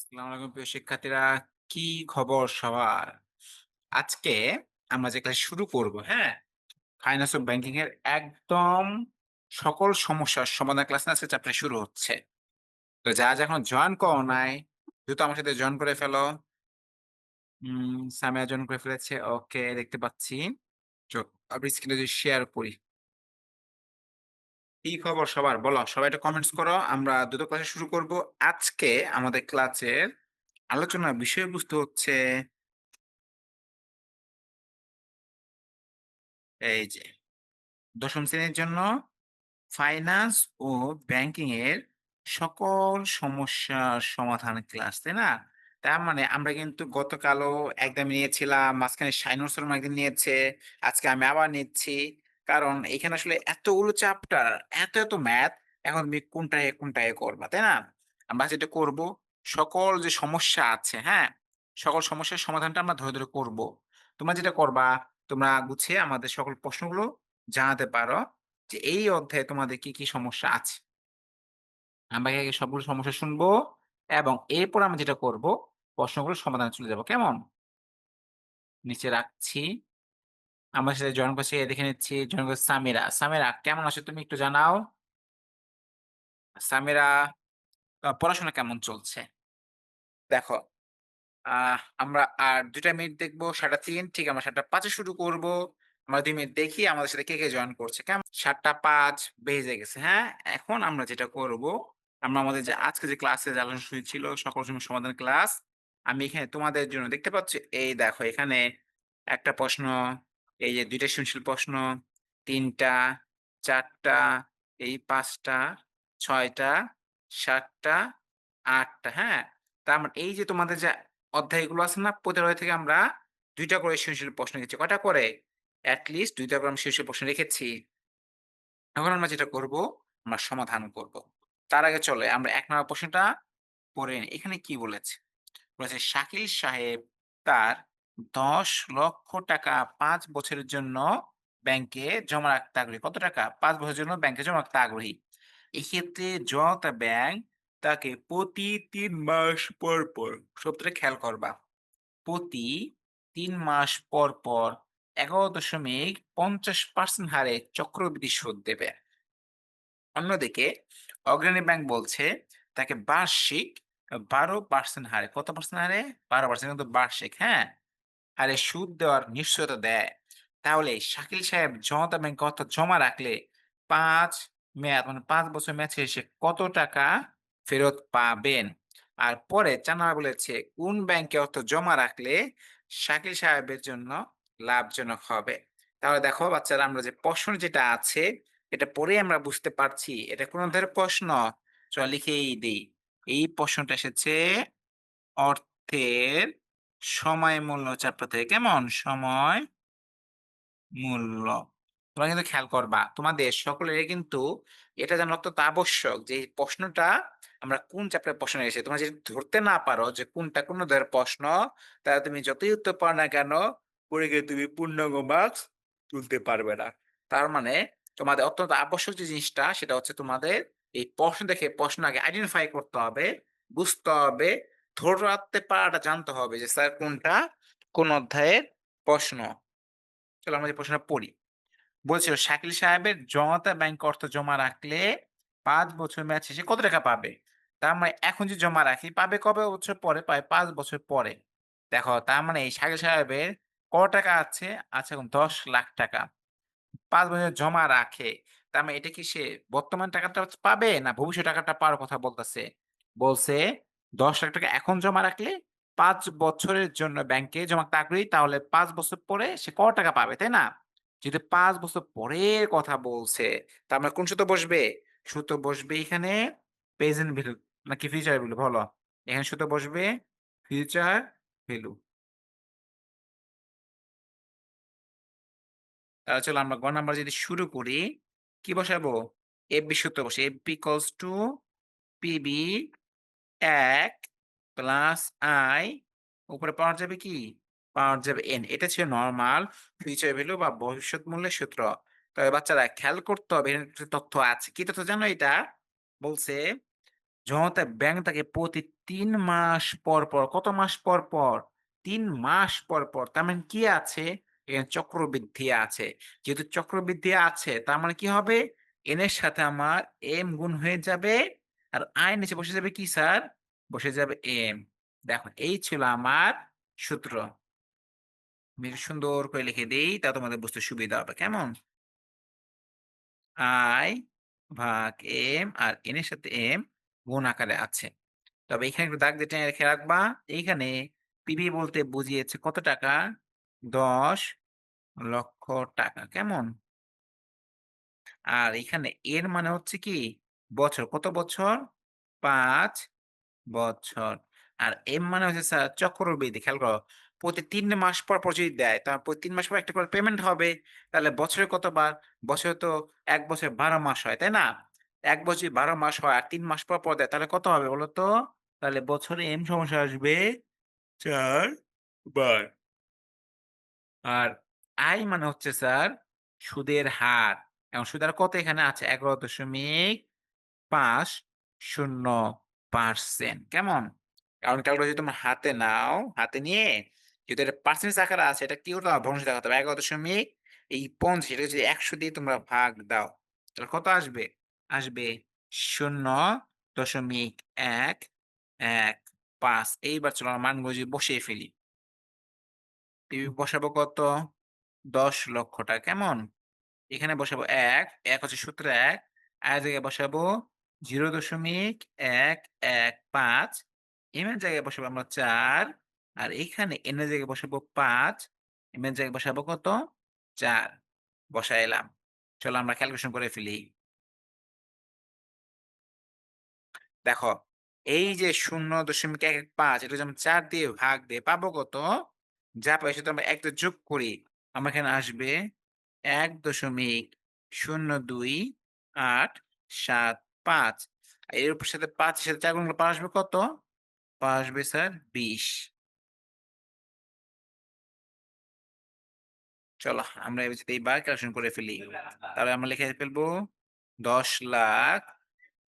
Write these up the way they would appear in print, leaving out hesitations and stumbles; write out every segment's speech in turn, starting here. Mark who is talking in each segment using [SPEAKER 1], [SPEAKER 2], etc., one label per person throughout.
[SPEAKER 1] আসসালামু আলাইকুম প্রিয় শিক্ষার্থীরা, কি খবর সবার? আজকে আমরা যে ক্লাস শুরু করব, হ্যাঁ? ফাইন্যান্স ও ব্যাংকিং এর একদম সকল সমস্যার সমাধান ক্লাস না আজকে চ্যাপ্টার শুরু হচ্ছে। তো যারা এখন জয়েন করো নাই, দ্রুত আমার সাথে জয়েন করে ফেলো। সামিয়া জয়েন করে ফেলেছে। ওকে, দেখতে পাচ্ছি। চল আমি স্ক্রিনে যদি শেয়ার করি। কি খবর সবার? বলো। সবাই একটু কমেন্টস করো। আমরা দ্রুত ক্লাসে শুরু করব। আজকে আমাদের ক্লাসের আলোচনার বিষয়বস্তু হচ্ছে এই যে দশম শ্রেণীর জন্য ফাইন্যান্স ও ব্যাংকিং এর সকল সমস্যার সমাধান ক্লাস, তাই না? তার মানে আমরা কিন্তু গতকালও একদম নিয়েছিলাম, মাঝখানে শাইনুর শর্মা একদিন নিয়েছে, আজকে আমি আবার নিচ্ছি। কারণ এখানে আসলে এতগুলো চ্যাপ্টার, এত ম্যাথ, এখন তুমি কোনটায় করবা, তাই না? আমরা যেটা করব, সকল যে সমস্যা আছে, হ্যাঁ, সকল সমস্যার সমাধানটা আমরা ধরে করব। তোমরা যেটা করবা, তোমরা গুছিয়ে আমাদের সকল প্রশ্নগুলো জানাতে পারো যে এই অধ্যায়ে তোমাদের কি সমস্যা আছে। আমরা আগে সবগুলো সমস্যা শুনবো এবং এরপর আমরা যেটা করব, প্রশ্নগুলোর সমাধানে চলে যাব। কেমন? নিচে রাখছি। আমার সাথে জয়েন করছে দেখে নিচ্ছি। জয়েন করছে সামিরা। সামিরা কেমন আছো তুমি একটু জানাও? সামিরা, পড়াশোনা কেমন চলছে? দেখো, আমরা আর ২ টা মিনিট দেখব ৩:৩০, ঠিক আমরা ৭:০৫ এ শুরু করব। আমরা ২ মিনিট দেখি আমাদের সাথে কে জয়েন করছে। কেমন? ৭:০৫ বেজে গেছে, হ্যাঁ? এখন আমরা যেটা করব, আমরা আমাদের যে আজকে যে ক্লাসে যে আলোচনা শুরু ছিল সকল সমস্যার সমাধান ক্লাস, আমি এখানে তোমাদের জন্য দেখতে পাচ্ছ, এই দেখো এখানে একটা প্রশ্ন, এই যে ২ টা সৃজনশীল প্রশ্ন, ৩ টা, ৪ টা, এই ৫ টা, ৬ টা, ৭ টা, ৮ টা, হ্যাঁ? তার মানে এই যে তোমাদের যে অধ্যায়গুলো আছে না, প্রতি অধ্যায় থেকে আমরা ২ টা করে সৃজনশীল প্রশ্ন রেখেছি। কয়টা করে? এট লিস্ট ২ টা করে আমরা সৃজনশীল প্রশ্ন রেখেছি। এখন আমরা যেটা করব, আমরা সমাধান করব। তার আগে চলো আমরা ১ নম্বর প্রশ্নটা পড়ে নিই। এখানে কি বলেছে? বলেছে শাকিল সাহেব তার ৳১০,০০,০০০ ৫ বছরের জন্য ব্যাংকে জমা রাখতে আগ্রহী। কত টাকা? ৫ বছরের জন্য ব্যাংকে জমা রাখতে আগ্রহী। এক্ষেত্রে জনতা ব্যাংক তাকে প্রতি ৩ মাস পর শব্দটা খেয়াল করবা। প্রতি ৩ মাস পর ১১.৫০% হারে চক্রবৃদ্ধি সুদ দেবে। অন্যদিকে অগ্রণী ব্যাংক বলছে তাকে বার্ষিক ১২% হারে, কত পার্সেন্ট হারে? ১২% কিন্তু বার্ষিক, হ্যাঁ? হারে সুদ দেওয়ার নিশ্চয়তা দেয়। তাহলে শাকিল সাহেব জনতা ব্যাংকে অর্থ জমা রাখলে ৫ মেয়াদ মানে ৫ বছর মেয়াদ শেষে কত টাকা ফেরত পাবেন? আর পরে ৪ নাম্বার বলেছে কোন ব্যাংকে অর্থ জমা রাখলে শাকিল সাহেবের জন্য লাভজনক হবে? তাহলে দেখো বাচ্চারা, আমরা যে প্রশ্ন যেটা আছে এটা পড়েই আমরা বুঝতে পারছি এটা কোন ধরনের প্রশ্ন। চল লিখেই দেই। এই প্রশ্নটা এসেছে অর্থের সময় মূল্য চ্যাপ্টার থেকে। কেমন? সময় মূল্য। তোমরা কিন্তু খেয়াল করবা। তোমাদের সকলেরই কিন্তু এটা জানা অত্যন্ত আবশ্যক যে এই প্রশ্নটা আমরা কোন চ্যাপ্টারের প্রশ্ন এসেছে। তোমরা যদি ধরতে না পারো যে কোনটা কোন অধ্যায়ের প্রশ্ন, তাহলে তুমি যতই উত্তর পারো না কেন, পরীক্ষায় তুমি পূর্ণাঙ্গ মার্কস তুলতে পারবে না। তার মানে তোমাদের অত্যন্ত আবশ্যক যে জিনিসটা সেটা হচ্ছে তোমাদের এই প্রশ্ন দেখে প্রশ্ন আগে আইডেন্টিফাই করতে হবে, বুঝতে হবে, ধরে রাখতে পারাটা জানতে হবে যে স্যার কোনটা কোন অধ্যায়ের প্রশ্ন। চলো আমরা যে প্রশ্নটা পড়ি। বলছিল শাকিল সাহেবের জনতা ব্যাংকে অর্থ জমা রাখলে ৫ বছর মেয়াদ শেষে কত টাকা পাবে? তার মানে এখন যদি জমা রাখি পাবে কবে বছর পরে? পাবে ৫ বছর পরে। দেখো তার মানে এই শাকিল সাহেবের কত টাকা আছে? আছে এখন ৳১০,০০,০০০। ৫ বছর জমা রাখে। তার মানে এটা কি সে বর্তমান টাকাটা পাবে না ভবিষ্যৎ টাকাটা পাওয়ার কথা বলতেছে? বলছে ৳১০,০০,০০০ এখন জমা রাখলে ৫ বছরের জন্য ব্যাংকে জমা রাখতে আগ্রহী, তাহলে ৫ বছর পরে সে কত টাকা পাবে, তাই না? যেহেতু ৫ বছর পরের কথা বলছে, তার মানে কোন সূত্র বসবে? সূত্র বসবে এখানে প্রেজেন্ট ভ্যালু নাকি ফিউচার ভ্যালু বলো? এখানে সূত্র বসবে ফিউচার ভ্যালু। তাহলে চলো আমরা গ নাম্বার যদি শুরু করি, কি বসাবো? FB সূত্র বসে FB equals to PB ১ plus I, উপরে পাওয়া যাবে কি? পাওয়া যাবে এন। এটা ছিল নরমাল ফিউচার ভ্যালু বা ভবিষ্যৎ মূল্যের সূত্র। তবে বাচ্চারা খেয়াল করতে হবে এখানে কিছু তথ্য আছে। কি তথ্য জানো এটা? বলছে জনতা ব্যাংক তাকে প্রতি ৩ মাস পর, কত মাস পর? ৩ মাস পর। তার মানে কি আছে? এখানে চক্রবৃদ্ধি আছে। যেহেতু চক্রবৃদ্ধি আছে তার মানে কি হবে? n এর সাথে আমার m গুণ হয়ে যাবে। আর I এর নিচে বসে যাবে কি স্যার? বসে যাবে m। দেখো এই ছিল আমার সূত্র। আমি একটু সুন্দর করে লিখে দেই তা তোমাদের বুঝতে সুবিধা হবে। কেমন? I ভাগ m আর n এর সাথে m গুণ আকারে আছে। তবে এখানে একটু দাগ দিয়ে টেনে রেখে রাখবা। এইখানে পিবি বলতে বুঝিয়েছে কত টাকা? ১০,০০,০০০ টাকা। কেমন? আর এখানে এর মানে হচ্ছে কি? বছর। কত বছর? ৫ বছর। আর এম মানে হচ্ছে স্যার চক্রবৃদ্ধি। খেয়াল করো। প্রতি ৩ মাস পর যদি দেয়, তাহলে প্রতি ৩ মাস পর একটা করে পেমেন্ট হবে। তাহলে বছরে কতবার? বছরে তো ১ বছরে ১২ মাস হয়, তাই না? ১ বছর যদি ১২ মাস হয় আর ৩ মাস পর দেয় তাহলে কত হবে বলো তো? তাহলে বছরে এম সমান আসবে ৪ বার। আর আই মানে হচ্ছে স্যার সুদের হার। এখন সুদের হার কত এখানে আছে? ১১.৫০% কেমন? কারণ ক্যালকুলেটর যদি তোমরা হাতে নাও, হাতে নিয়ে যেহেতু এটা পার্সেন্টেজ আকারে আছে এটা কি করতে হবে? ভগ্নাংশে দেখাতে হবে। ১১.৫০ এটাকে যদি ১০০ দিয়ে তোমরা ভাগ দাও, তাহলে কত আসবে? আসবে ০.১১৫। এইবার চলো আমরা মানগুলো যদি বসিয়ে ফেলি। টিভি বসাবো কত? ১০,০০,০০০ টাকা। কেমন? এখানে বসাবো ১, ১ হচ্ছে সূত্র ১। আর এর জায়গায় বসাবো ০.১১৫। এম এর জায়গায় বসাবো আমরা ৪। আর এইখানে এন এর জায়গায় বসাবো ৫। এম এর জায়গায় বসাবো কত? ৪ বসাইলাম। চলো আমরা ক্যালকুলেশন করে ফেলি। দেখো, এই যে ০.১১৫ এটা যদি আমরা ৪ দিয়ে ভাগ দিয়ে পাবো কত? যা পাই সেটা আমরা ১ দিয়ে যোগ করি। আমার এখানে আসবে ১.০২৮৭৫। এর উপর সাথে ৫ এর সাথে ৪ গুণ করলে পাওয়া আসবে কত? পাওয়া আসবে স্যার ২০। চলো আমরা এইবার ক্যালকুলেশন করে ফেলি। তাহলে আমরা লিখে ফেলবো ১০,০০,০০০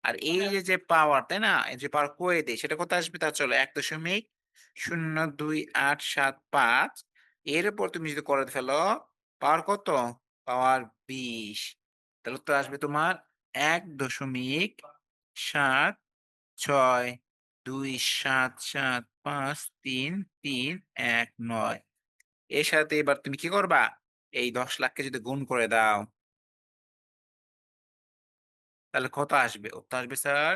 [SPEAKER 1] আর এই যে পাওয়ার, তাই না? এই যে পাওয়ার কয়ে দেই সেটা কত আসবে? তা চলো ১.০২৮৭৫ এর উপর তুমি যদি করে ফেলো, পাওয়ার কত? পাওয়ার ২০। তাহলে উত্তর আসবে তোমার ১.৭৭২৭৫৩৩১৯। এর সাথে এবার তুমি কি করবা? এই ১০,০০,০০০ কে যদি গুণ করে দাও, তাহলে কত আসবে? উত্তর আসবে স্যার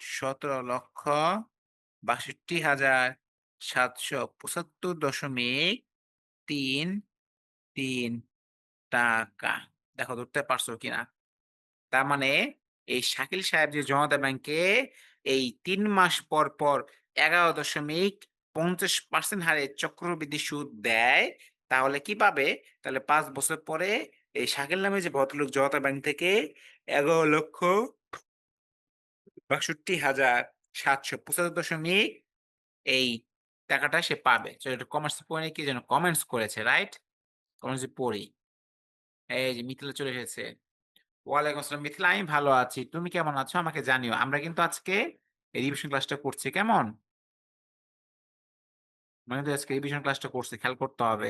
[SPEAKER 1] ১৭,৬২,৭৭৫.৩৩ টাকা। দেখো ধরতে পারছো কিনা? তার মানে এই শাকিল সাহেব যে জনতা ব্যাংকে এই ৩ মাস পর ১১.৫০% হারে চক্রবৃদ্ধি সুদ দেয়, তাহলে কি পাবে? তাহলে ৫ বছর পরে এই শাকিল নামে যে ভদ্রলোক জনতা ব্যাংক থেকে ১১,৬২,৭৭৫ এই টাকাটা সে পাবে। তো এটা কমার্স পড়ে কি যেন কমেন্টস করেছে, রাইট? কমেন্টস পড়ি। এই যে মিথিলা চলে এসেছে। ওয়ালাইকুম আসসালাম মিথিলা, আমি ভালো আছি। তুমি কেমন আছো? আমাকে জানিও। আমরা কিন্তু আজকে এই রিভিশন ক্লাসটা করছি। কেমন? আমরা কিন্তু আজকে রিভিশন ক্লাসটা করছি। খেয়াল করতে হবে।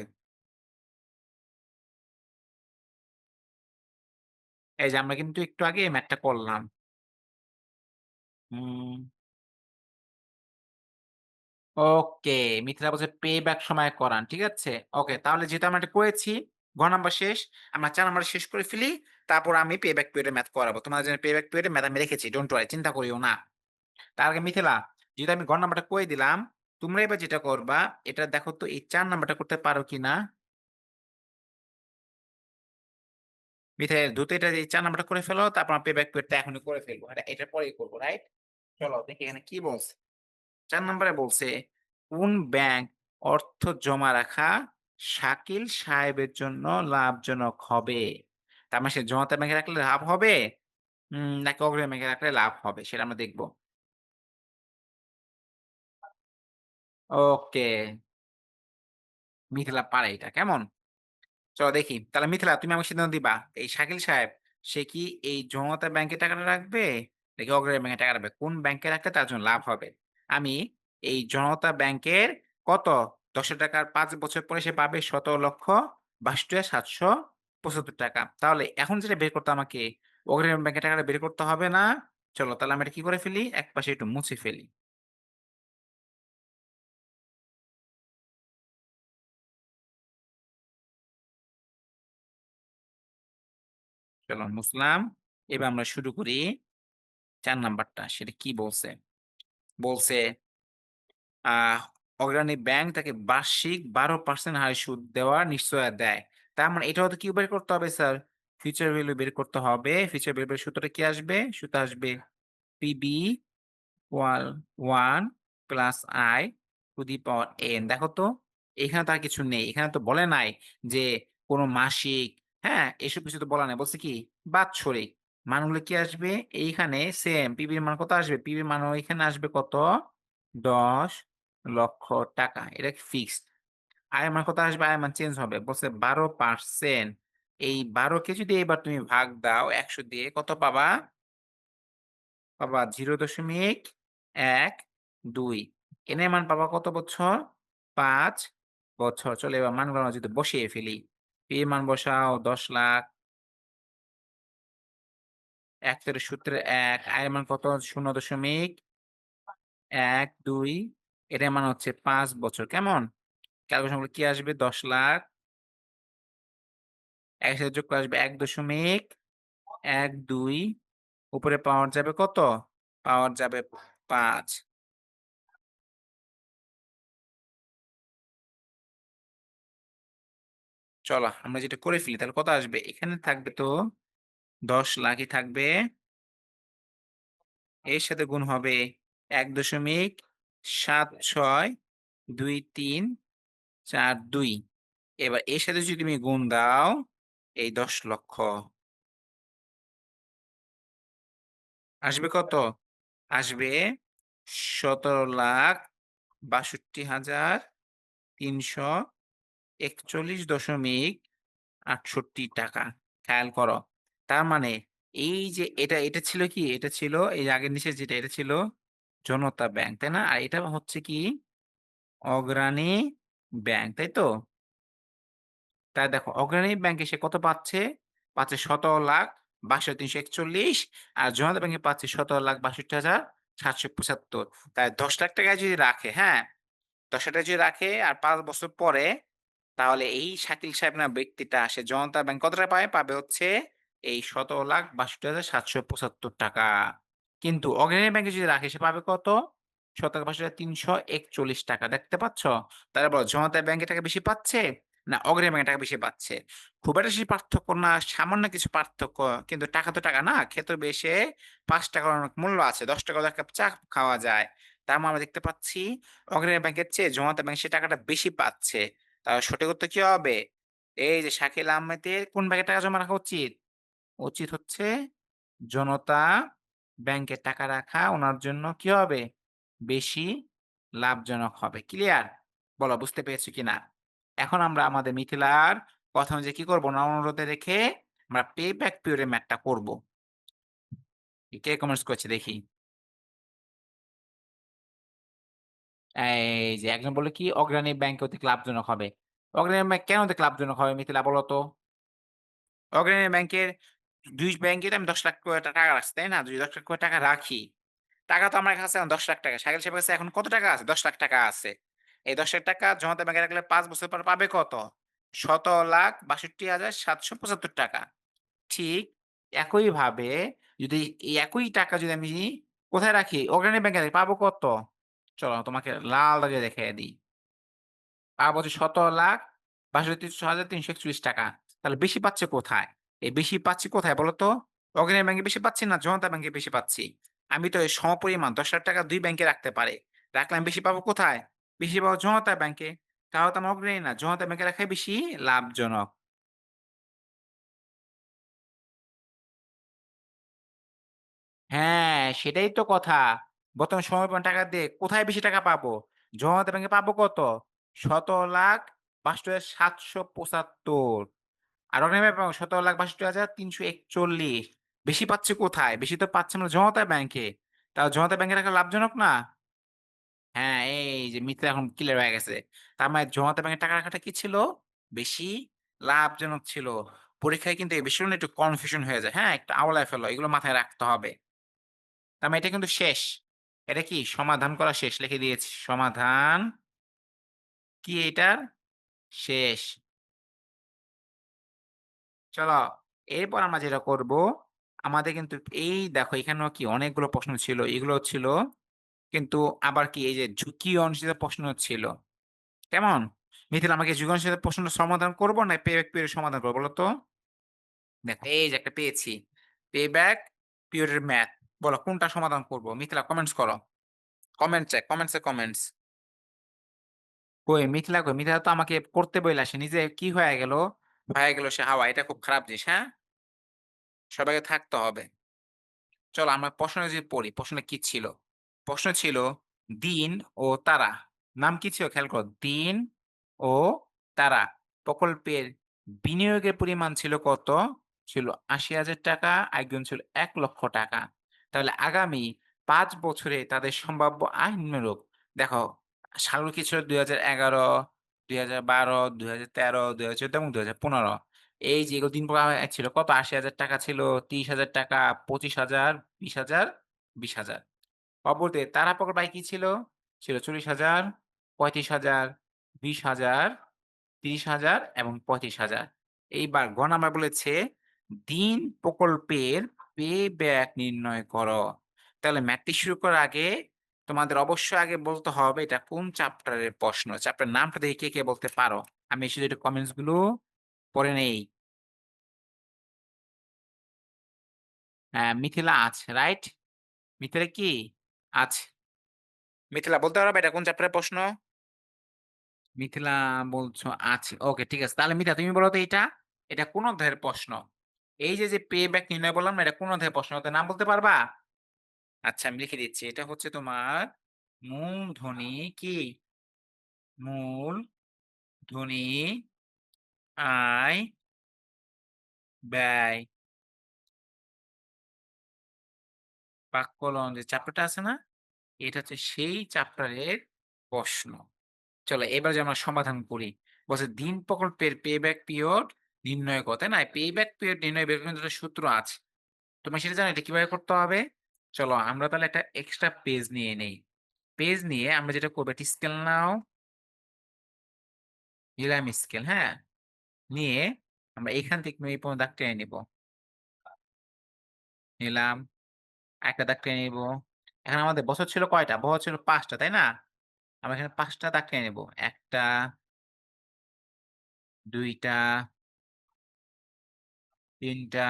[SPEAKER 1] এই যে আমরা কিন্তু একটু আগে এই ম্যাথটা করলাম। হুম, ওকে। মিথিলা বলছে পে ব্যাক সময়ে করান। ঠিক আছে? ওকে। তাহলে যেহেতু আমরা এটা করেছি, ঘ নাম্বার শেষ। আমরা ৪ নাম্বার শেষ করে ফেলি। তারপর আমি পে ব্যাক পিরিয়ড এর ম্যাথ করাবো। তোমাদের জন্য পে ব্যাক পিরিয়ড এর ম্যাথ আমি রেখেছি। ডোন্ট ওয়ারি চিন্তা করিও না। তার আগে মিথিলা, যেহেতু আমি ঘ নাম্বারটা কয়ে দিলাম, তোমরা এবার যেটা করবা, এটা দেখো তো এই ৪ নাম্বারটা করতে পারো কিনা? মিথিলা দ্রুত এটা এই ৪ নাম্বারটা করে ফেলো। তারপর আমি পে ব্যাক পিরিয়ডটা এখনই করে ফেলবো। এটার পরেই করব, রাইট? চলো দেখি এখানে কি বলছে। ৪ নাম্বারে বলছে, কোন ব্যাংক অর্থ জমা রাখা শাকিল সাহেবের জন্য লাভজনক হবে? তার মানে সে জমাতে ব্যাংকে রাখলে লাভ হবে? নাকি অগ্রণী ব্যাংকে রাখলে লাভ হবে? সেটা আমরা দেখব। ওকে, মিথিলা পারে এটা। কেমন? চলো দেখি। তাহলে মিথিলা তুমি আমাকে সিদ্ধান্ত দিবা। এই শাকিল সাহেব সে কি এই জমাতে ব্যাংকে টাকাটা রাখবে? দেখি অগ্রণী ব্যাংকে টাকা রাখবে। কোন ব্যাংকে রাখলে তার জন্য লাভ হবে। আমি এই জনতা ব্যাংকের কত ৳১০,০০০ ৫ বছর পরে সে পাবে ১৭,৬২,৭৭৫ টাকা। তাহলে এখন যেটা বের করতে আমাকে অগ্রণী ব্যাংকের টাকাটা বের করতে হবে না? চলো তাহলে আমরা এটা কি করে ফেলি? একপাশে একটু মুছে ফেলি। চলো মুছলাম। এবার আমরা শুরু করি ৪ নাম্বারটা। সেটা কি বলছে? বলছে আহ অগ্রণী ব্যাংক তাকে বার্ষিক ১২% হারে সুদ দেওয়ার নিশ্চয়তা দেয়। তার মানে এটাও তো কি বের করতে হবে স্যার? ফিউচার ভ্যালু বের করতে হবে। ফিউচার ভ্যালু এর সূত্রটা কি আসবে? সূত্র আসবে PB wall 1 plus I to the power N. দেখো তো এখানে তো আর কিছু নেই। এখানে তো বলে নাই যে কোন মাসিক, হ্যাঁ? এসব কিছু তো বলা নাই। বলছে কি বাৎসরিক। মানগুলো কি আসবে? এইখানে সেম পিবির মান কত আসবে? পিবির মানও এখানে আসবে কত? ৳১০,০০,০০০ এটা ফিক্সড। আয়ের মান কত আসবে? আয়ের মান চেঞ্জ হবে। বলছে ১২% এই ১২ কে যদি এবার তুমি ভাগ দাও ১০০ দিয়ে কত পাবা? পাবা ০.১২। n এর মান পাবা কত বছর? ৫ বছর। চলো এবার মানগুলো আমরা যদি বসিয়ে ফেলি। p এর মান বসাও ১০,০০,০০০, ১ তো এটা সূত্রের ১, আয়ের মান কত? ০.১২ এটার মান হচ্ছে ৫ বছর। কেমন? ক্যালকুলেশন করলে কি আসবে? ১০,০০,০০০ এর সাথে যোগ করে আসবে ১.১২ উপরে পাওয়ার যাবে কত? পাওয়ার যাবে ৫। চলো আমরা যেটা করে ফেলি তাহলে কত আসবে? এখানে থাকবে তো ১০,০০,০০০ই থাকবে। এর সাথে গুণ হবে ১.৭৬২৩৪২। এবার এর সাথে যদি তুমি গুণ দাও এই ১০,০০,০০০ আসবে কত? আসবে ১৭,৬২,৩৪১.৬৮ টাকা। খেয়াল করো। তার মানে এই যে এটা ছিল কি? এটা ছিল এই আগের নিচের যেটা এটা ছিল জনতা ব্যাংক, তাই না? আর এটা হচ্ছে কি? অগ্রণী ব্যাংক, তাই তো? তাই দেখো অগ্রণী ব্যাংকে সে কত পাচ্ছে? পাচ্ছে ১৭,৬২,৩৪১ আর জনতা ব্যাংকে পাচ্ছে ১৭,৬২,৭৭৫। তাই ৳১০,০০,০০০ যদি রাখে, হ্যাঁ? ৳১০,০০০ যদি রাখে আর ৫ বছর পরে তাহলে এই শাকিল সাহেব নামে ব্যক্তিটা সে জনতা ব্যাংক কত টাকা পায়? পাবে হচ্ছে এই ১৭,৬২,৭৭৫ টাকা। কিন্তু অগ্রণী ব্যাংকে যদি রাখে সে পাবে কত? ১৭,৬২,৩৪১ টাকা। দেখতে পাচ্ছ? তাহলে বলো জনতা ব্যাংকে টাকা বেশি পাচ্ছে না অগ্রণী ব্যাংকে টাকা বেশি পাচ্ছে? খুব একটা বেশি পার্থক্য না, সামান্য কিছু পার্থক্য। কিন্তু টাকা তো টাকা না। খেতে বেশে ৳৫ অনেক মূল্য আছে। ৳১০ য় ১ কাপ চা খাওয়া যায়। তার মানে আমরা দেখতে পাচ্ছি অগ্রণী ব্যাংকের চেয়ে জমাতে ব্যাংক সে টাকাটা বেশি পাচ্ছে। তাহলে সঠিক উত্তর কি হবে? এই যে শাকিল আহমেদের কোন ব্যাংকে টাকা জমা রাখা উচিত? উচিত হচ্ছে জনতা ব্যাংকে টাকা রাখা উনার জন্য কি হবে? বেশি লাভজনক হবে। ক্লিয়ার? বলো বুঝতে পেরেছো কিনা? এখন আমরা আমাদের মিথিলার কথা অনুযায়ী কি করব? না অনুরোধে রেখে আমরা পে ব্যাক পিরিয়ড এর ম্যাথটা করব। কে কমেন্টস করেছে দেখি। এই যে একজন বলল কি অগ্রণী ব্যাংক অধিক লাভজনক হবে। অগ্রণী ব্যাংক কেন অধিক লাভজনক হবে মিথিলা বলো তো? অগ্রণী ব্যাংকের ২ ব্যাংকে তো আমি ৳১০,০০,০০০ করে টাকা রাখছি, তাই না? যদি ৳১০,০০,০০০ করে টাকা রাখি, টাকা তো আমার কাছে এখন ৳১০,০০,০০০ শাকিল সাহেবের কাছে এখন কত টাকা আছে? ৳১০,০০,০০০ আছে। এই ৳১০,০০,০০০ জমাতে ব্যাংকে রাখলে ৫ বছর পর পাবে কত? ৳১৭,৬২,৭৭৫ ঠিক একইভাবে যদি এই একই টাকা যদি আমি কোথায় রাখি? অগ্রণী ব্যাংকে রাখি, পাবো কত? চলো তোমাকে লাল দাগে দেখাইয়া দিই। পাবো হচ্ছে ৳১৭,৬২,৩৪১ তাহলে বেশি পাচ্ছে কোথায়? এই বেশি পাচ্ছি কোথায় বলো তো? অগ্রণী ব্যাংকে বেশি পাচ্ছি না জনতা ব্যাংকে বেশি পাচ্ছি। আমি তো এই সমপরিমাণ ৳১০,০০,০০০ ২ ব্যাংকে রাখতে পারি। রাখলে আমি বেশি পাবো কোথায়? বেশি পাবো জনতা ব্যাংকে। তাহলে তো আমার অগ্রণী না জনতা ব্যাংকে রাখাই বেশি লাভজনক। হ্যাঁ, সেটাই তো কথা। বর্তমান সমপরিমাণ টাকা দিয়ে কোথায় বেশি টাকা পাবো? জমাতে ব্যাংকে পাবো কত? ১৭,৬২,৭৭৫ আর অগ্রণী ব্যাংকে পাবো ১৭,৬২,৩৪১ বেশি পাচ্ছে কোথায়? বেশি তো পাচ্ছে আমরা জনতা ব্যাংকে। তাও জনতা ব্যাংকে রাখা লাভজনক না? হ্যাঁ, এই যে মিথিলা এখন ক্লিয়ার হয়ে গেছে। তার মানে জমাতে ব্যাংকে টাকা রাখাটা কি ছিল? বেশি লাভজনক ছিল। পরীক্ষায় কিন্তু এই বিষয়গুলো নিয়ে একটু কনফিউশন হয়ে যায়। হ্যাঁ? একটু আওলায় ফেলো। এগুলো মাথায় রাখতে হবে। তার মানে এটা কিন্তু শেষ। এটা কি? সমাধান করা শেষ। লিখে দিয়েছি। সমাধান কি এটার? শেষ। চলো, এরপর আমরা যেটা করব, আমাদের কিন্তু এই দেখো এখানেও কি অনেকগুলো প্রশ্ন ছিল। এগুলো ছিল কিন্তু আবার কি এই যে ঝুঁকি অনুসারে প্রশ্ন ছিল। কেমন? মিথিলা আমাকে ঝুঁকি অনুসারে প্রশ্নটা সমাধান করব না পে ব্যাক পিরিয়ড সমাধান করব বলো তো? দেখো এই যে একটা পেয়েছি। পে ব্যাক পিরিয়ড এর ম্যাথ। বলো কোনটা সমাধান করব? মিথিলা কমেন্টস করো। কমেন্ট চেক, কমেন্টস এ কমেন্টস। কই মিথিলা কই? মিথিলা তো আমাকে করতে বইলা সে নিজে কি হয়ে গেল? হয়ে গেল সে হাওয়া। এটা খুব খারাপ জিনিস, হ্যাঁ? সবাইকে থাকতে হবে। চলো আমরা প্রশ্নটা যদি পড়ি, প্রশ্নটা কি ছিল? প্রশ্ন ছিল দিন ও তারা। নাম কি ছিল খেয়াল করো। দিন ও তারা প্রকল্পের বিনিয়োগের পরিমাণ ছিল কত? ছিল ৳৮০,০০০ আয়গুণ ছিল ৳১,০০,০০০। তাহলে আগামী ৫ বছরে তাদের সম্ভাব্য আয় নিম্নরূপ। দেখো সালগুলো কি ছিল ২০১১, ২০১২, ২০১৩, ২০১৪ এবং ২০১৫। এই যে এগুলো দিন পড়া ছিল কত? ৳৮০,০০০ ছিল, ৳৩০,০০০, ৳২৫,০০০, ৳২০,০০০, ৳২০,০০০। অপরদিকে তারা প্রকল্প আয় কি ছিল? ছিল ৳৪০,০০০, ৳৩৫,০০০, ৳২০,০০০, ৳৩০,০০০ এবং ৳৩৫,০০০। এইবার গ নাম্বার বলেছে, দিন প্রকল্পের পে ব্যাক নির্ণয় করো। তাহলে ম্যাথটি শুরু করার আগে তোমাদের অবশ্যই আগে বলতে হবে এটা কোন চ্যাপ্টারের প্রশ্ন। চ্যাপ্টারের নামটা দেখে কে বলতে পারো? আমি শুধু একটু কমেন্টস গুলো পড়ে নেই। মিথিলা আছে, রাইট? মিথিলা কি? আছে। মিথিলা বলতে পারবে এটা কোন চ্যাপ্টারের প্রশ্ন? মিথিলা বলছো আছে। ওকে ঠিক আছে। তাহলে মিথিলা তুমি বলো তো এইটা? এটা কোন অধ্যায়ের প্রশ্ন? এই যে পে ব্যাক নির্ণয় বললাম না এটা কোন অধ্যায়ের প্রশ্ন? ওটার নাম বলতে পারবা? আচ্ছা আমি লিখে দিচ্ছি। এটা হচ্ছে তোমার মূলধনী কি? মূলধনী আয়, ব্যয়, বাক্যলন যে চ্যাপ্টারটা আছে না? এটা হচ্ছে সেই চ্যাপ্টারের প্রশ্ন। চলো এবার যে আমরা সমাধান করি। বলছে দিন প্রকল্পের পে ব্যাক পিরিয়ড নির্ণয় করো, তাই না? পে ব্যাক পিরিয়ড নির্ণয় বের করার কিন্তু একটা সূত্র আছে। তোমরা সেটা জানো এটা কিভাবে করতে হবে? চলো আমরা তাহলে একটা এক্সট্রা পেজ নিয়ে নেই। পেজ নিয়ে আমরা যেটা করব একটা স্কেল নাও, নিলাম স্কেল, হ্যাঁ? নিয়ে আমরা এখান থেকে এই পর্যন্ত দাগ টেনে নিব। নিলাম, আরেকটা দাগ টেনে নিব। এখন আমাদের বছর ছিল কয়টা? বছর ছিল ৫ টা, তাই না? আমরা এখানে ৫ টা দাগ টেনে নিব। ১ টা, ২ টা, ৩ টা,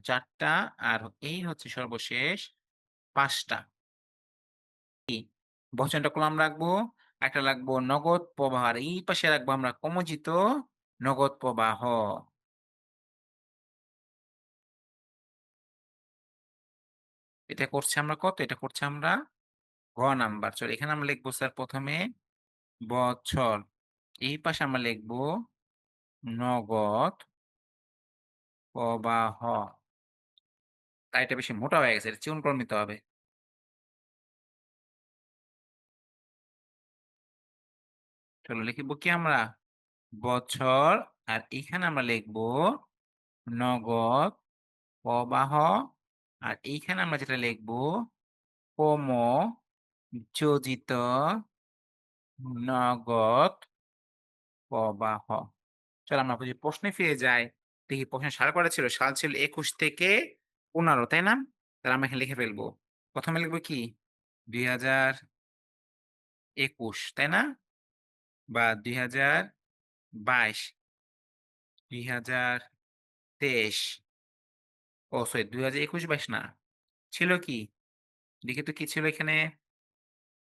[SPEAKER 1] ৪ টা আর এই হচ্ছে সর্বশেষ ৫ টা। বচনটা কলাম রাখবো, একটা রাখবো নগদ প্রবাহ। আর এই পাশে রাখবো আমরা কমোজিত নগদ প্রবাহ। এটা করছি আমরা কত? এটা করছি আমরা ঘ নাম্বার। চলো এখানে আমরা লিখবো স্যার ১ম এ বছর। এই পাশে আমরা লিখবো নগদ প্রবাহ। তাই এটা বেশি মোটা হয়ে গেছে। এটা চিকন করে নিতে হবে। চলো লিখব কি আমরা? বছর আর এখানে আমরা লিখবো নগদ প্রবাহ। আর এইখানে আমরা যেটা লিখবো যোজিত নগদ প্রবাহ। চলো আমরা যদি প্রশ্নে ফিরে যাই, দেখি প্রশ্নের সাল কয়টা ছিল? সাল ছিল ২১ থেকে ১৫, তাই না? তাহলে আমরা এখানে লিখে ফেলবো। ১ম এ লিখবো কি? ২০২১, তাই না? বা ২০২২, ২০২৩। ও সরি ২০২১-২২ না। ছিল কি? দেখি তো কি ছিল এখানে?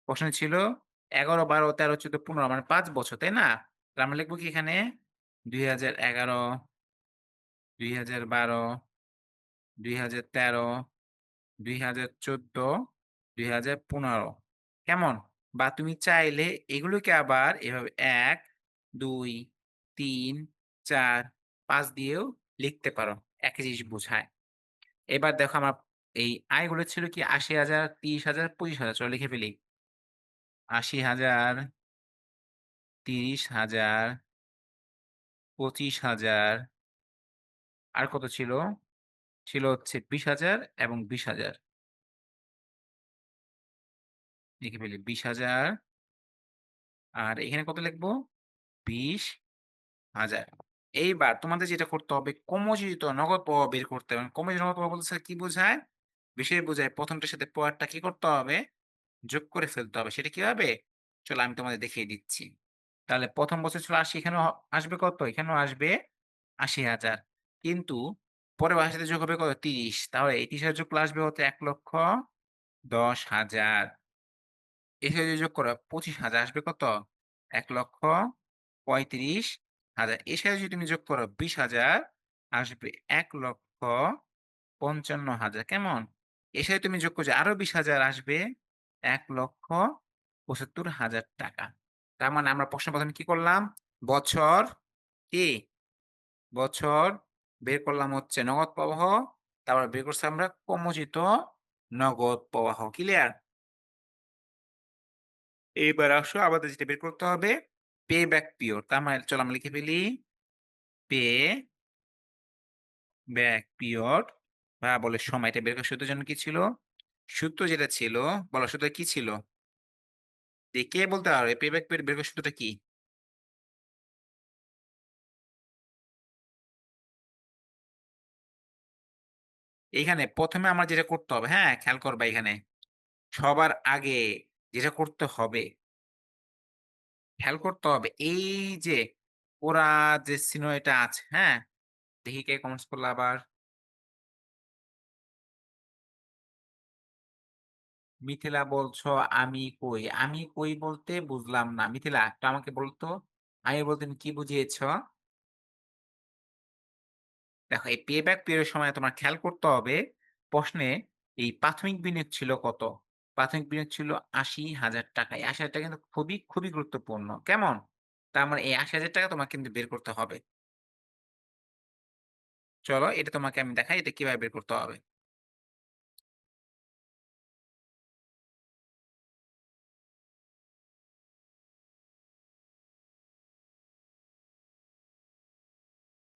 [SPEAKER 1] প্রশ্নে ছিল ১১, ১২, ১৩, ১৪, ১৫ মানে ৫ বছর, তাই না? তাহলে আমরা লিখব কি এখানে? ২০১১, ২০১২, ২০১৩, ২০১৪, ২০১৫। কেমন? বা তুমি চাইলে এগুলোকে আবার এভাবে ১, ২, ৩, ৪, ৫ দিয়েও লিখতে পারো। একই জিনিস বোঝায়। এবার দেখো আমার এই আয়গুলো ছিল কি ৮০,০০০, ৩০,০০০, ২৫,০০০ চলো লিখে ফেলি। ৮০,০০০, ৩০,০০০, ২৫,০০০ আর কত ছিল? ছিল হচ্ছে ২০,০০০ এবং ২০,০০০ লিখে ফেলি। ২০,০০০ আর এখানে কত লিখবো? ২০,০০০। এইবার তোমাদের যেটা করতে হবে ক্রমজিত নগদ প্রবাহ বের করতে হবে। ক্রমজিত নগদ প্রবাহ বলতেছে কি বোঝায়? বিষয় বোঝায় ১ম টার সাথে পরেরটা কি করতে হবে? যোগ করে ফেলতে হবে। সেটা কিভাবে? চলো আমি তোমাদের দেখিয়ে দিচ্ছি। তাহলে ১ম বছর ছিল ৮০ এখানেও আসবে কত? এখানেও আসবে ৮০,০০০। কিন্তু পরের বাসার সাথে যোগ হবে কত? ৩০। তাহলে এই ৩০,০০০ যোগ করলে আসবে হচ্ছে ১,১০,০০০। এর সাথে যদি যোগ করো ২৫,০০০ আসবে কত? ১,৩৫,০০০। এর সাথে যদি তুমি যোগ করো ২০,০০০ আসবে ১,৫৫,০০০। কেমন? এর সাথে তুমি যোগ করলে আরো ২০,০০০ আসবে ১,৭৫,০০০ টাকা। তার মানে আমরা প্রশ্ন ১ম কি করলাম? বছর কি? বছর বের করলাম হচ্ছে নগদ প্রবাহ। তারপর বের করছি আমরা ক্রমজিত নগদ প্রবাহ। ক্লিয়ার? এইবার আসো আমাদের যেটা বের করতে হবে পে ব্যাক পিরিয়ড। তার মানে চলো আমরা লিখে ফেলি পে ব্যাক পিরিয়ড বা বলে সময়টা বের করার সূত্র যেন কি ছিল? সূত্র যেটা ছিল বলো সূত্রটা কি ছিল? কে বলতে পারবে পে ব্যাক পিরিয়ড বের করার সূত্রটা কি? এইখানে ১ম এ আমার যেটা করতে হবে, হ্যাঁ? খেয়াল করবা এখানে। সবার আগে যেটা করতে হবে, খেয়াল করতে হবে এই যে ওরা যে সিনারিওটা আছে, হ্যাঁ? দেখি কে কমেন্টস করলো আবার? মিথিলা বলছো আমি কই? আমি কই বলতে বুঝলাম না। মিথিলা একটু আমাকে বলতো, আমি বলতে তুমি কি বুঝিয়েছ? দেখো এই পে ব্যাক পিরিয়ড এর সময় তোমার খেয়াল করতে হবে প্রশ্নে এই প্রাথমিক বিনিয়োগ ছিল কত? প্রাথমিক বিনিয়োগ ছিল ৳৮০,০০০ এই ৳৮০,০০০ কিন্তু খুবই, খুবই গুরুত্বপূর্ণ। কেমন? তার মানে এই ৳৮০,০০০ তোমাকে কিন্তু বের করতে হবে। চলো এটা তোমাকে আমি দেখাই এটা কিভাবে বের করতে হবে।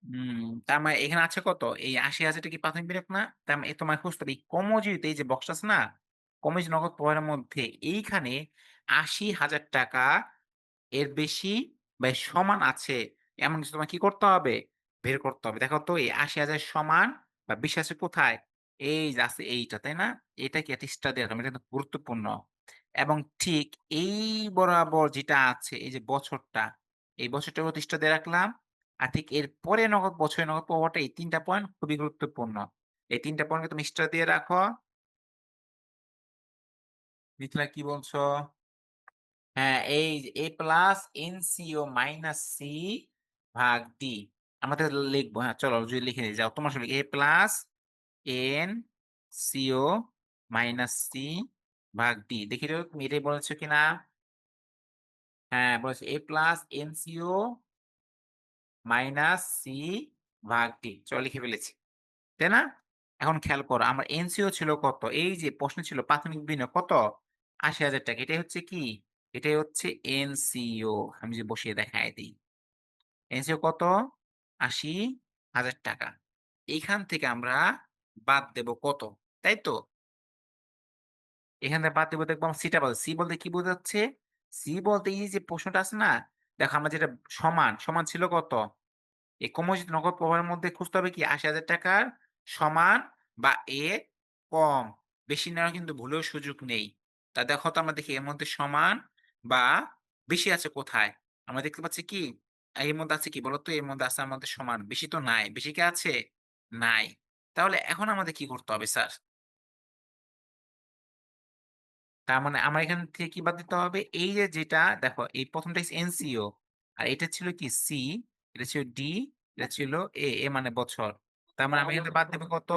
[SPEAKER 1] হুম, তার মানে এখানে আছে কত? এই ৮০,০০০ টা কি প্রাথমিক বিনিয়োগ না? তার মানে তোমার খুঁজতে হবে এই কমোজিট এই যে বক্সটা আছে না? কমোজিট নগদ প্রবাহের মধ্যে এইখানে ৳৮০,০০০ এর বেশি বা এর সমান আছে এমন কিছু তোমার কি করতে হবে? বের করতে হবে। দেখো তো এই ৮০,০০০ সমান বা বেশি আছে কোথায়? এই যে আছে এইটা, তাই না? এটা কি একটা স্টার দিয়ে রাখলাম। এটা কিন্তু গুরুত্বপূর্ণ। এবং ঠিক এই বরাবর যেটা আছে এই যে বছরটা, এই বছরটার মধ্যে স্টার দিয়ে রাখলাম। আর ঠিক এর পরে নগদ বছরের নগদ প্রবাহটা এই ৩ টা পয়েন্ট খুবই গুরুত্বপূর্ণ। এই ৩ টা পয়েন্টকে তুমি স্টার দিয়ে রাখো। মিথিলা কি বলছো? হ্যাঁ, এই যে A plus NCO minus C ভাগ D আমরা তাহলে লিখবো। হ্যাঁ, চলো যদি লিখে নিই। যাও তোমার সঙ্গে A plus NCO minus C ভাগ D। দেখি তো তুমি এটাই বলেছো কিনা? হ্যাঁ, বলেছি A plus NCO minus C ভাগ D। চলো লিখে ফেলেছি। তাই না? এখন খেয়াল করো আমার NCO ছিল কত? এই যে প্রশ্নে ছিল প্রাথমিক বিনিয়োগ কত? ৳৮০,০০০ এটাই হচ্ছে কি? এটাই হচ্ছে NCO আমি যদি বসিয়ে দেখায় দেই। NCO কত? ৳৮০,০০০ এইখান থেকে আমরা বাদ দেব কত? তাই তো? এখান থেকে বাদ দেব দেখব C টা পাবো। C বলতে কি বোঝাচ্ছে? C বলতে এই যে প্রশ্নটা আছে না? দেখো আমরা যেটা সমান, সমান ছিল কত? এই ক্রমজিত নগদ প্রবাহের মধ্যে খুঁজতে হবে কি ৳৮০,০০০ র সমান বা এর কম। বেশি নেওয়ার কিন্তু ভুলেও সুযোগ নেই। তা দেখো তো আমরা দেখি এর মধ্যে সমান বা বেশি আছে কোথায়? আমরা দেখতে পাচ্ছি কি? এর মধ্যে আছে কি বলতো? এর মধ্যে আছে আমাদের সমান। বেশি তো নাই। বেশি কি আছে? নাই। তাহলে এখন আমাদের কি করতে হবে স্যার? তার মানে আমার এখান থেকে কি বাদ দিতে হবে? এই যে যেটা দেখো এই ১ম টা হচ্ছে NCO আর এটা ছিল কি C, এটা ছিল D, এটা ছিল A মানে বছর। তার মানে আমি এখান থেকে বাদ দেব কত?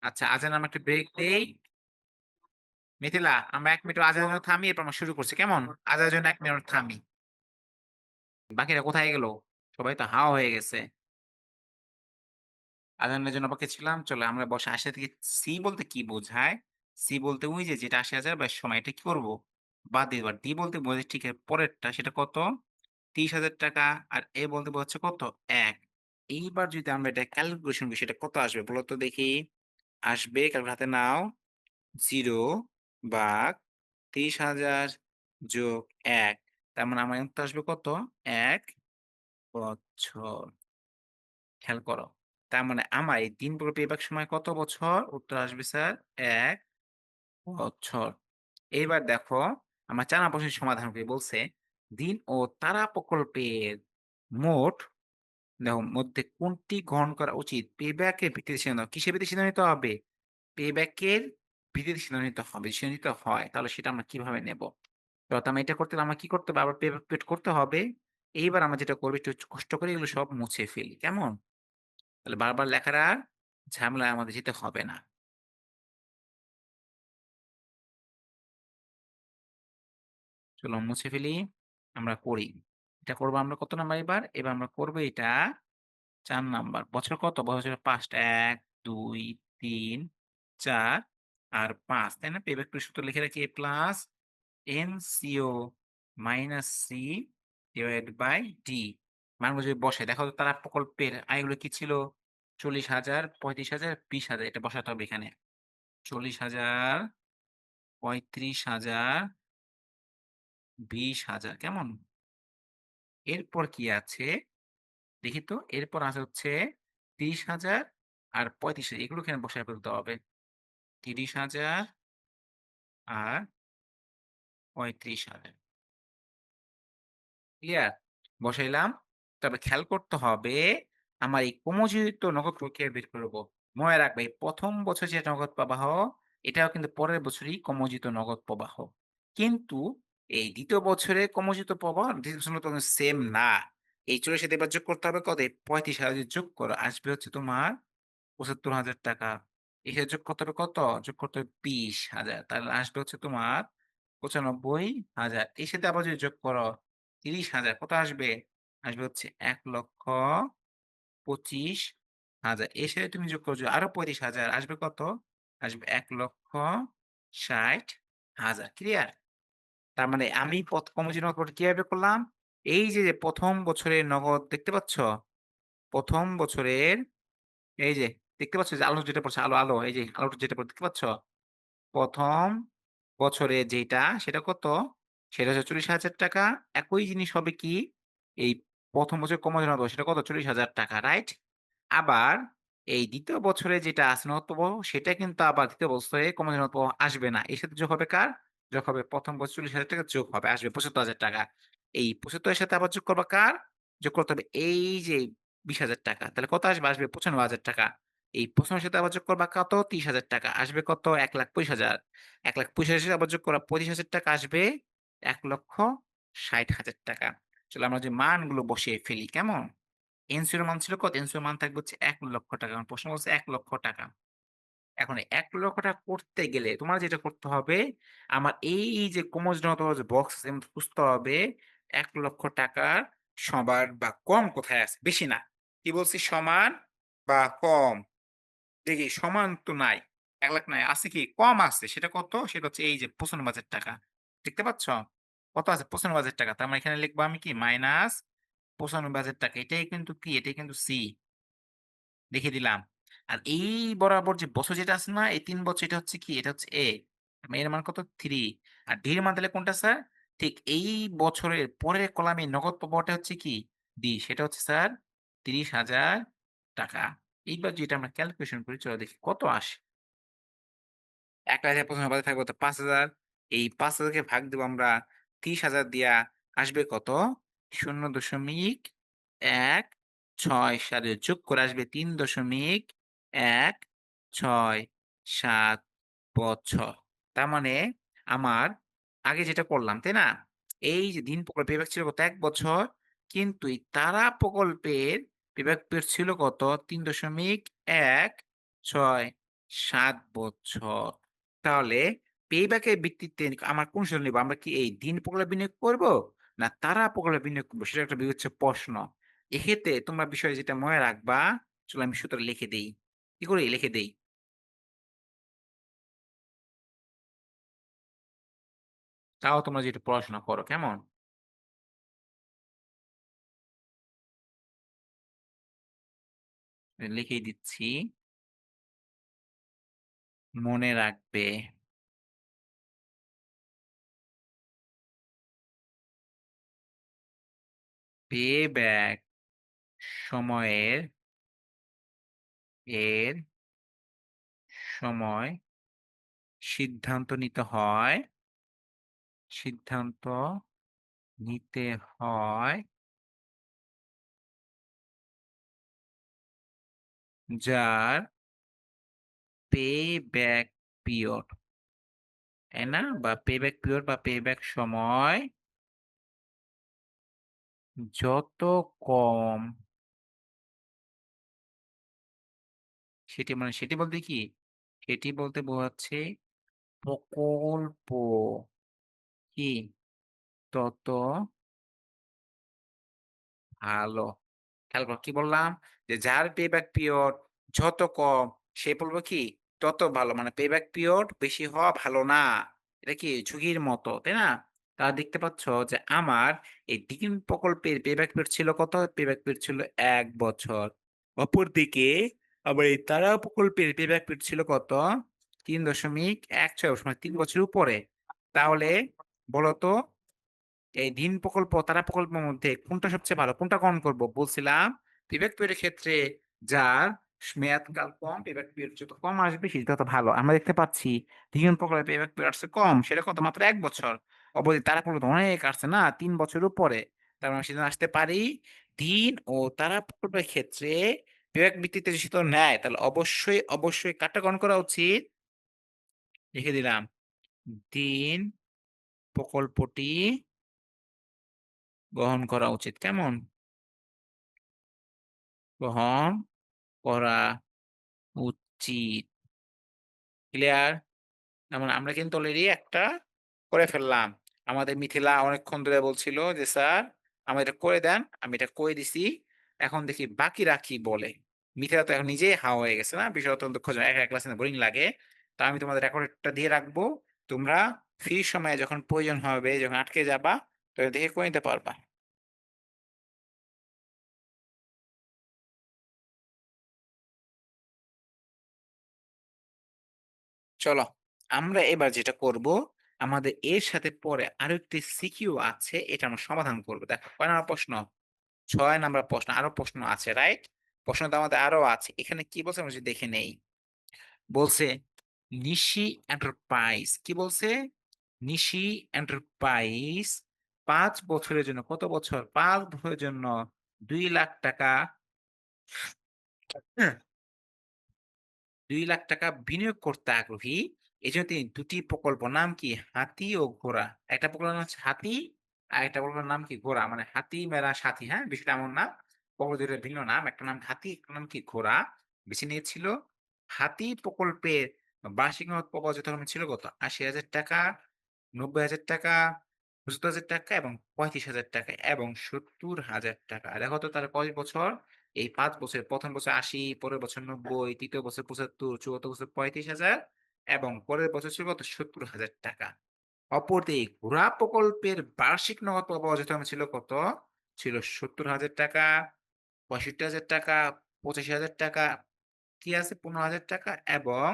[SPEAKER 1] আচ্ছা আজান আমরা একটা ব্রেক দেই। মিথিলা আমরা ১ মিনিট আজানের জন্য থামি এরপর আমরা শুরু করছি। কেমন? আজানের জন্য ১ মিনিট থামি। বাকিরা কোথায় গেল? সবাই তো হাওয়া হয়ে গেছে। আজানের জন্য অপেক্ষায় ছিলাম। চলো আমরা বসে ৮০ থেকে সি বলতে কি বোঝায়? সি বলতে ওই যে যেটা ৮০,০০০ বা সময় এটা কি করব? বাদ দিয়ে দেব। আর ডি বলতে বোঝায় ঠিক এর পরেরটা সেটা কত? ৳৩০,০০০ আর এ বলতে বোঝাচ্ছে কত? ১। এইবার যদি আমরা এটা ক্যালকুলেশন করি সেটা কত আসবে বলো তো দেখি? আসবে ক্যালকুলেটর হাতে নাও। 0 ভাগ ৩০,০০০ যোগ ১। তার মানে আমার উত্তর আসবে কত? ১ বছর। খেয়াল করো। তার মানে আমার এই ৩ পুরো পেব্যাক সময় কত বছর? উত্তর আসবে স্যার ১ বছর। এইবার দেখো আমার ৪ নম্বর প্রশ্নের সমাধান করে বলছে, দিন ও তারা প্রকল্পের মোট দেখো মধ্যে কোনটি গ্রহণ করা উচিত? পেব্যাক এর ভিত্তিতে সিদ্ধান্ত কিসের ভিত্তিতে সিদ্ধান্ত নিতে হবে? পেব্যাক এর ভিত্তিতে সিদ্ধান্ত নিতে হবে। সিদ্ধান্ত নিতে হয় তাহলে সেটা আমরা কিভাবে নেব? তো আমি এটা করতে হলে আমার কি করতে হবে? আবার পেব্যাক পেড করতে হবে। এইবার আমরা যেটা করব একটু কষ্ট করে এগুলো সব মুছে ফেলি। কেমন? তাহলে বারবার লেখার আর ঝামেলায় আমাদের যেতে হবে না। চলো মুছে ফেলি। আমরা করি। এটা করব আমরা কত নাম্বার এবার? এবার আমরা করব এটা ৪ নাম্বার। বছর কত? বছর ৫ টা ১, ২, ৩, ৪ আর ৫ তাই না? পেব্যাক টু সূত্র লিখে রাখি plus NCO minus C divided by D মানগুলো যদি বসাই দেখো তো তারা প্রকল্পের আয়গুলো কি ছিল? ৪০,০০০, ৩৫,০০০, ২০,০০০ এটা বসাতে হবে এখানে। ৪০,০০০, ৩৫,০০০, ২০,০০০ কেমন? এরপর কি আছে? দেখি তো এরপর আছে হচ্ছে ৩০,০০০ আর ৩৫,০০০ এগুলো এখানে বসায় ফেলতে হবে। ৩০,০০০ আর ৩৫,০০০ ক্লিয়ার? বসাইলাম। তবে খেয়াল করতে হবে আমার এই ক্রমযোজিত নগদ প্রক্রিয়া বের করব। মনে রাখবে এই ১ম বছর যে নগদ প্রবাহ এটাও কিন্তু পরের বছরই ক্রমজিত নগদ প্রবাহ। কিন্তু এই ২য় বছরে ক্রমজিত প্রবাহ ২য় বছরের মতো সেম না। এই ৪০ সাথে এবার যোগ করতে হবে কত? ৩৫,০০০ যোগ করো। আসবে হচ্ছে তোমার ৳৭৫,০০০ এখানে যোগ করতে হবে কত? যোগ করতে হবে ২০,০০০ তাহলে আসবে হচ্ছে তোমার ৯৫,০০০ এর সাথে আবার যদি যোগ করো ৩০,০০০ কত আসবে? আসবে হচ্ছে ১,২৫,০০০ এর সাথে তুমি যোগ করছো আরো ৩৫,০০০ আসবে কত? আসবে ১,৬০,০০০ ক্লিয়ার? তার মানে আমি কর্মজীবন নগদ কিভাবে করলাম? এই যে ১ম বছরের নগদ দেখতে পাচ্ছ? ১ম বছরের এই যে দেখতে পাচ্ছ যে আলো যেটা পড়ছে আলো এই যে আলোটা যেটা পড়ছে দেখতে পাচ্ছ? ১ম বছরে যেটা সেটা কত? সেটা হচ্ছে ৳৪০,০০০ একই জিনিস হবে কি? এই ১ম বছর কমানো হবে সেটা কত? ৳৪০,০০০ রাইট? আবার এই ২য় বছরে যেটা আছে নগদ সেটা কিন্তু আবার ২য় বছরে কমানো আসবে না। এর সাথে যোগ হবে কার? যোগ হবে ১ম বছর ৳৪০,০০০ যোগ হবে আসবে ৳৭৫,০০০ এই ৭৫ এর সাথে আবার যোগ করবা কার? যোগ করতে হবে এই যে ৳২০,০০০ তাহলে কত আসবে? আসবে ৳৯৫,০০০ এই ১ম এর সাথে আবার যোগ করবা কত? ৳৩০,০০০ আসবে কত? ১,২৫,০০০ ১,২৫,০০০ সাথে আবার যোগ করা ৳২৫,০০০ আসবে ৳১,৬০,০০০ চলো আমরা যে মানগুলো বসিয়ে ফেলি কেমন? এনসিওর মান ছিল কত? এনসিওর মান থাকবে হচ্ছে ৳১,০০,০০০ কারণ প্রশ্ন বলছে ৳১,০০,০০০ এখন ৳১,০০,০০০ করতে গেলে তোমার যেটা করতে হবে, আমার এই যে ক্রমযুক্ত যে বক্স আছে এর মধ্যে খুঁজতে হবে ৳১,০০,০০০ সমান বা কম কোথায় আছে? বেশি না। কি বলছি? সমান বা কম। দেখি সমান তো নাই। ১,০০,০০০ নাই। আছে কি? কম আছে। সেটা কত? সেটা হচ্ছে এই যে ৳৯৫,০০০ দেখতে পাচ্ছ? কত আছে? ৳৯৫,০০০ তার মানে এখানে লিখবো আমি কি? মাইনাস ৳৯৫,০০০ এটাই কিন্তু কি? এটাই কিন্তু সি। লিখে দিলাম। আর এই বরাবর যে বছর যেটা আছে না? এই ৩ বছর এটা হচ্ছে কি? এটা হচ্ছে A এর মান কত? ৩ আর D এর মান তাহলে কোনটা স্যার? ঠিক এই বছরের পরের কলামে নগদ প্রবাহটা হচ্ছে কি? D সেটা হচ্ছে স্যার ৳৩০,০০০ এইবার যদি আমরা ক্যালকুলেশন করি চলো দেখি কত আসে? ১,০০০ প্রথমে বাদে থাকবে তো ৫,০০০ এই ৫,০০০ কে ভাগ দেব আমরা ৩০,০০০ দিয়া আসবে কত? ০.১৬ সালে যোগ করে আসবে ৩.১৬৭ বছর। তার মানে আমার আগে যেটা করলাম, তাই না? এই যে দিন প্রকল্প পেব্যাক ছিল কত? ১ বছর। কিন্তু এই তারা প্রকল্পের পেব্যাক পিরিয়ড ছিল কত? ৩.১৬৭ বছর। তাহলে পেব্যাক এর ভিত্তিতে আমার কোন সিদ্ধান্ত নিব? আমরা কি এই দিন প্রকল্পে বিনিয়োগ করব? না তারা প্রকল্পে বিনিয়োগ করব? সেটা একটা হচ্ছে প্রশ্ন। এক্ষেত্রে তোমরা বিষয় যেটা মনে রাখবা চলো আমি সূত্রটা লিখে দেই। কি করি? লিখে দেই। তাও তোমরা যে একটু পড়াশোনা করো, কেমন? লিখেই দিচ্ছি। মনে রাখবে। payback সময়ের এর সময় সিদ্ধান্ত নিতে হয় যার payback পিরিয়ড, তাই না? বা payback পিরিয়ড বা payback সময় যত কম সেটি বলতে কি? সেটি বলতে বোঝাচ্ছে প্রকল্প কি তত ভালো। খেয়াল করো কি বললাম? যে যার payback পিরিয়ড যত কম সে বলবে কি তত ভালো। মানে payback পিরিয়ড বেশি হওয়া ভালো না। এটা কি ঝুঁকির মতো, তাই না? তাহলে দেখতে পাচ্ছ যে আমার এই দ্বিগুণ প্রকল্পের payback পিরিয়ড ছিল কত? payback পিরিয়ড ছিল ১ বছর। অপরদিকে আবার এই তারা প্রকল্পের payback পিরিয়ড ছিল কত? ৩.১৬ বছর মানে ৩ বছরের উপরে। তাহলে বলো তো এই ঋণ প্রকল্প, তারা প্রকল্পের মধ্যে কোনটা সবচেয়ে ভালো? কোনটা গ্রহণ করব? বলছিলাম payback period এর ক্ষেত্রে যার মেয়াদকাল কম, payback period যত কম আসবে সেটা তত ভালো। আমরা দেখতে পাচ্ছি ঋণ প্রকল্পে payback period আসছে কম, সেটা কত? মাত্র ১ বছর। অপরদিকে তারা প্রকল্প তো অনেক আসছে না? ৩ বছরের উপরে। তার মানে সেজন্য আসতে পারি ঋণ ও তারা প্রকল্পের ক্ষেত্রে payback ভিত্তিতে যদি সিদ্ধান্ত নেয় তাহলে অবশ্যই কারটা গ্রহণ করা উচিত? লিখে দিলাম। ঋণ প্রকল্পটি গ্রহণ করা উচিত। কেমন? গ্রহণ করা উচিত। ক্লিয়ার? তার মানে আমরা কিন্তু অলরেডি একটা করে ফেললাম। আমাদের মিথিলা অনেকক্ষণ ধরে বলছিল যে, "স্যার আমাকে এটা করে দেন।" আমি এটা করে দিছি। এখন দেখি বাকিরা কি বলে। মিথিলা তো এখন নিজেই হাঁ হয়ে গেছে না? বিষয় অত্যন্ত দুঃখজনক। একা ক্লাসে বোরিং লাগে। তো আমি তোমাদের রেকর্ডটা দিয়ে রাখবো। তোমরা ফ্রি সময়ে যখন প্রয়োজন হবে, যখন আটকে যাবা, তখন দেখে করে নিতে পারবা। চলো, আমরা এবার যেটা করব, আমাদের এর সাথে পরে আরো একটি সিকিউ আছে, এটা আমরা সমাধান করব। দেখো কয় নাম্বার প্রশ্ন? ৬ নাম্বার প্রশ্ন। আরো প্রশ্ন আছে, রাইট? প্রশ্ন তো আমাদের আরো আছে। এখানে কি বলছে আমরা যদি দেখে নেই। বলছে নিশি এন্টারপ্রাইজ কি বলছে? নিশি এন্টারপ্রাইজ ৫ বছরের জন্য কত বছর? ৫ বছরের জন্য ৳২,০০,০০০ ৳২,০০,০০০ বিনিয়োগ করতে আগ্রহী। এজন্য তিনি ২ টি প্রকল্প নাম কি? হাতি ও ঘোড়া। একটা প্রকল্পের নাম হচ্ছে হাতি, আরেকটা প্রকল্পের নাম কি? ঘোড়া। মানে হাতি মেরা সাথী, হ্যাঁ? বিষয়টা এমন না। প্রকল্প ২ টার ভিন্ন নাম। একটা নাম হাতি, একটা নাম কি? ঘোড়া। বেছে নিয়েছিল। হাতি প্রকল্পের বার্ষিক নগদ প্রবাহ যথাক্রমে ছিল কত? ৳৮০,০০০, ৳৯০,০০০, ৳৭০,০০০ এবং ৳৩৫,০০০ এবং ৳৭০,০০০। দেখো তো তাহলে কয় বছর? এই ৫ বছরে ১ম বছর ৮০, পরের বছর ৯০, ৩য় বছর ৭৫, চতুর্থ বছর ৩৫,০০০ এবং পরের বছর ছিল কত? ৳৭০,০০০। অপরদিকে ঘোড়া প্রকল্পের বার্ষিক নগদ প্রবাহ যথাক্রমে ছিল কত? ছিল ৳৭০,০০০, ৳৬৫,০০০, ৳৮৫,০০০, কি আছে? ৳১৫,০০০ এবং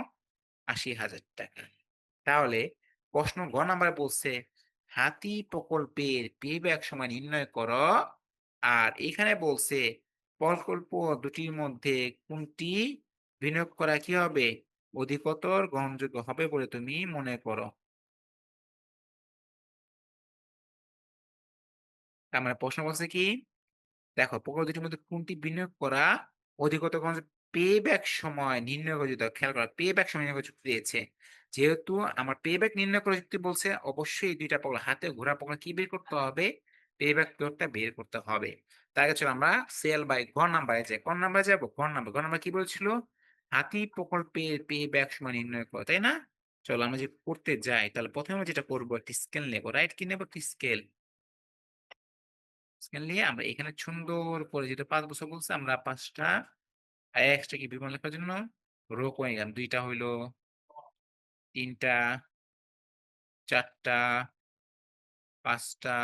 [SPEAKER 1] ৳৮০,০০০। তাহলে প্রশ্ন ঘ নাম্বারে বলছে, হাতি প্রকল্পের পেব্যাক সময় নির্ণয় করো। আর এখানে বলছে প্রকল্প দুটির মধ্যে কোনটি বিনিয়োগ করা কি হবে? অধিকতর গ্রহণযোগ্য হবে বলে তুমি মনে করো? তার মানে প্রশ্ন বলছে কি? দেখো প্রকল্প দুটির মধ্যে কোনটি বিনিয়োগ করা অধিকতর গ্রহণযোগ্য পেব্যাক সময় নির্ণয় করে যদি খেয়াল করা পেব্যাক সময় নির্ণয় করে যুক্তি দিয়েছে। যেহেতু আমার পেব্যাক নির্ণয় করে যুক্তি বলছে অবশ্যই এই ২ টা প্রকল্প হাতে ঘোড়া প্রকল্প কি বের করতে হবে? পেব্যাক পিরিয়ডটা বের করতে হবে। তার আগে চলো আমরা সেল বাই ঘ নাম্বারে যাই। কোন নাম্বারে যাবো? ঘ নাম্বার কি বলছিল? হাতি প্রকল্পের পেব্যাক সময় নির্ণয় করো, তাই না? চলো আমরা যদি করতে যাই তাহলে ১ম এ যেটা করবো একটি স্কেল নেব, রাইট? কি নেব? একটি স্কেল। স্কেল নিয়ে আমরা এখানে সুন্দর করে যেহেতু ৫ বছর বলছে আমরা ৫ টা আর এক্সট্রা কি বিবরণ লেখার জন্য রো কমে গেল। ২ টা হইল, ৩ টা, ৪ টা, ৫ টা,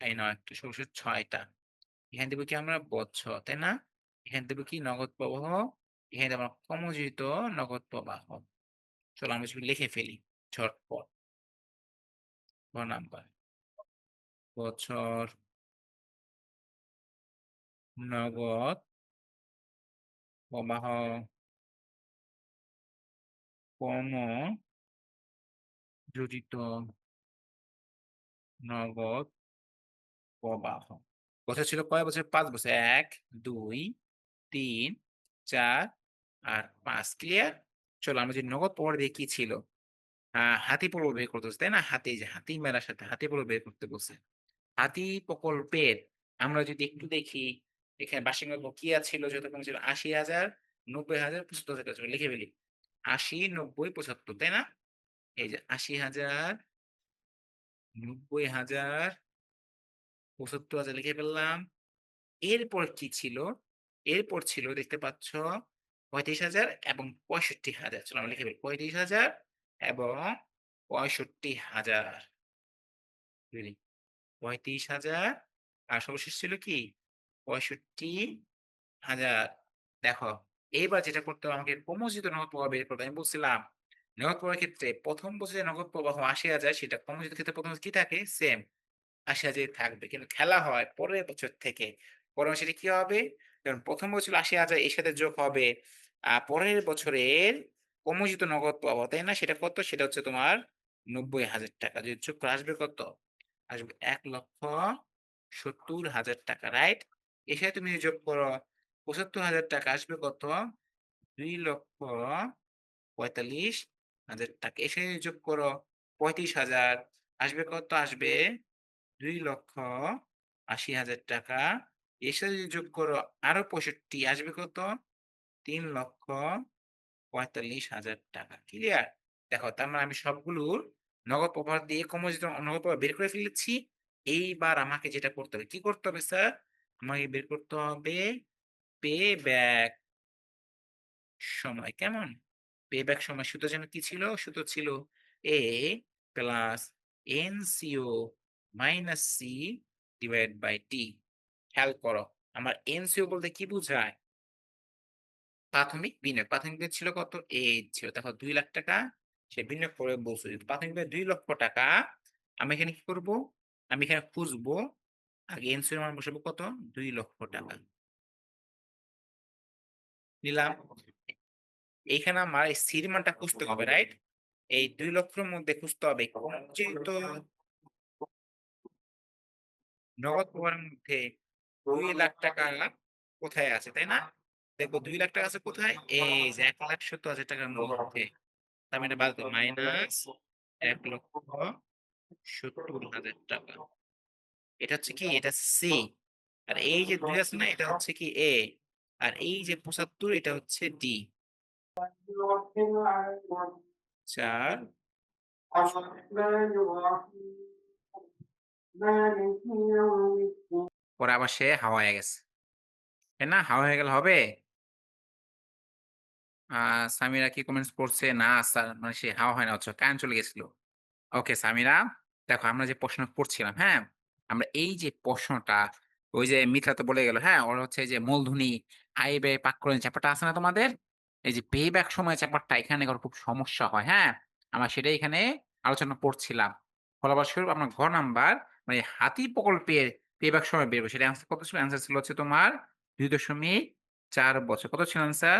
[SPEAKER 1] এই ৯ টা, সর্বশেষ ৬ টা। এখানে দেব কি আমরা বছর, তাই না? এখানে দেব কি নগদ প্রবাহ, এখানে দেব আমরা ক্রমজিত নগদ প্রবাহ। চলো আমরা এসব লিখে ফেলি ঝটপট। গ নাম্বার বছর নগদ প্রবাহ ক্রমযোজিত নগদ প্রবাহ। বছর ছিল কয় বছর? ৫ বছর। ১, ২, ৩, ৪ আর ৫ ক্লিয়ার? চলো আমরা যে নগদ প্রবাহ দিয়ে কি ছিল? হাতি প্রকল্প বের করতে বলছে, তাই না? হাতি যে হাতি মেলার সাথে হাতি প্রকল্প বের করতে বলছে। হাতি প্রকল্পের আমরা যদি একটু দেখি এখানে বার্ষিক নগদ কি ছিল যথাক্রমে ছিল ৮০,০০০, ৯০,০০০, ৭৫,০০০ চলো লিখে ফেলি। ৮০, ৯০, ৭৫ তাই না? এই যে ৮০,০০০, ৯০,০০০, ৭৫,০০০ লিখে ফেললাম। এরপর কি ছিল? এরপর ছিল দেখতে পাচ্ছ ৩৫,০০০ এবং ৬৫,০০০ চলো আমরা লিখে ফেলি। ৩৫,০০০ এবং ৬৫,০০০ রেডি। ৩৫,০০০ আর সর্বশেষ ছিল কি? ৬৫,০০০ দেখো, এইবার যেটা করতে হবে আমাকে ক্রমজিত নগদ প্রবাহ বের করতে হবে। আমি বলছিলাম, নগদ প্রবাহের ক্ষেত্রে ১ম বছরে নগদ প্রবাহ ৮০,০০০ সেটা ক্রমজিত ক্ষেত্রে ১ম কি থাকে? সেম ৮০,০০০ থাকবে। কিন্তু খেলা হয় পরের বছর থেকে। পরের বছরে কি হবে? যেমন ১ম বছর ছিল ৮০,০০০ এর সাথে যোগ হবে পরের বছরের ক্রমজিত নগদ প্রবাহ, তাই না? সেটা কত? সেটা হচ্ছে তোমার ৳৯০,০০০ যদি যোগ করে আসবে কত? আসবে ৳১,৭০,০০০ রাইট? এর সাথে তুমি যোগ করো ৳৭৫,০০০ আসবে কত? ৳২,৪৫,০০০ এর সাথে যোগ করো ৩৫,০০০ আসবে কত? আসবে ৳২,৮০,০০০ এর সাথে যদি যোগ করো আরো ৬৫ আসবে কত? ৳৩,৪৫,০০০ ক্লিয়ার? দেখো তার মানে আমি সবগুলোর নগদ প্রবাহ দিয়ে ক্রমজিত নগদ প্রবাহ বের করে ফেলেছি। এইবার আমাকে যেটা করতে হবে, কি করতে হবে স্যার? আমাকে বের করতে হবে পে ব্যাক সময়। কেমন? পে ব্যাক সময় সূত্র যেন কি ছিল? সূত্র ছিল A plus NCO minus C divide by T। খেয়াল করো, আমার NCO বলতে কি বুঝায়? প্রাথমিক বিনিয়োগ। প্রাথমিক বিনিয়োগ ছিল কত? ৮ ছিল। দেখো ৳২,০০,০০০ সে বিনিয়োগ করে বলছে। যদি প্রাথমিক বিনিয়োগ ৳২,০০,০০০ আমি এখানে কি করব? আমি এখানে খুঁজবো। আগে এনসিওর মান বসাবো কত? ৳২,০০,০০০ নিলাম। এইখানে আমার এই সির মানটা খুঁজতে হবে, রাইট? এই ২,০০,০০০ র মধ্যে খুঁজতে হবে যেহেতু নগদ প্রবাহের মধ্যে ৳২,০০,০০০ কোথায় আছে, তাই না? দেখবো ৳২,০০,০০০ আছে কোথায়? এই যে ৳১,৭০,০০০ র মধ্যে। তার মানে বাদ দাও মাইনাস ৳১,৭০,০০০। এটা হচ্ছে কি? এটা সি। আর এই যে ২ আছে না? এটা হচ্ছে কি? এ। আর এই যে ৭৫ এটা হচ্ছে ডি। ৪ পরে আবার সে হাওয়া হয়ে গেছে। তাই না? হাওয়া হয়ে গেলে হবে? আ সামিরা কি কমেন্টস করছে? না স্যার মানে সে হাওয়া হয় না হচ্ছে কারেন্ট চলে গেছিল। ওকে সামিরা, দেখো আমরা যে প্রশ্ন করছিলাম, হ্যাঁ? আমরা এই যে প্রশ্নটা ওই যে মিথিলা তো বলে গেল, হ্যাঁ? ওর হচ্ছে যে মূলধনী, আয় ব্যয়, পাককরণের ব্যাপারটা আছে না তোমাদের? এই যে পে ব্যাক সময়ের ব্যাপারটা এখানে করে খুব সমস্যা হয়, হ্যাঁ? আমরা সেটাই এখানে আলোচনা করছিলাম। ফলস্বরূপ আমরা ঘ নাম্বার মানে হাতি প্রকল্পের পে ব্যাক সময় বের হবে। সেটা অ্যান্সার কত ছিল? অ্যান্সার ছিল হচ্ছে তোমার ২.৪ বছর। কত ছিল অ্যান্সার?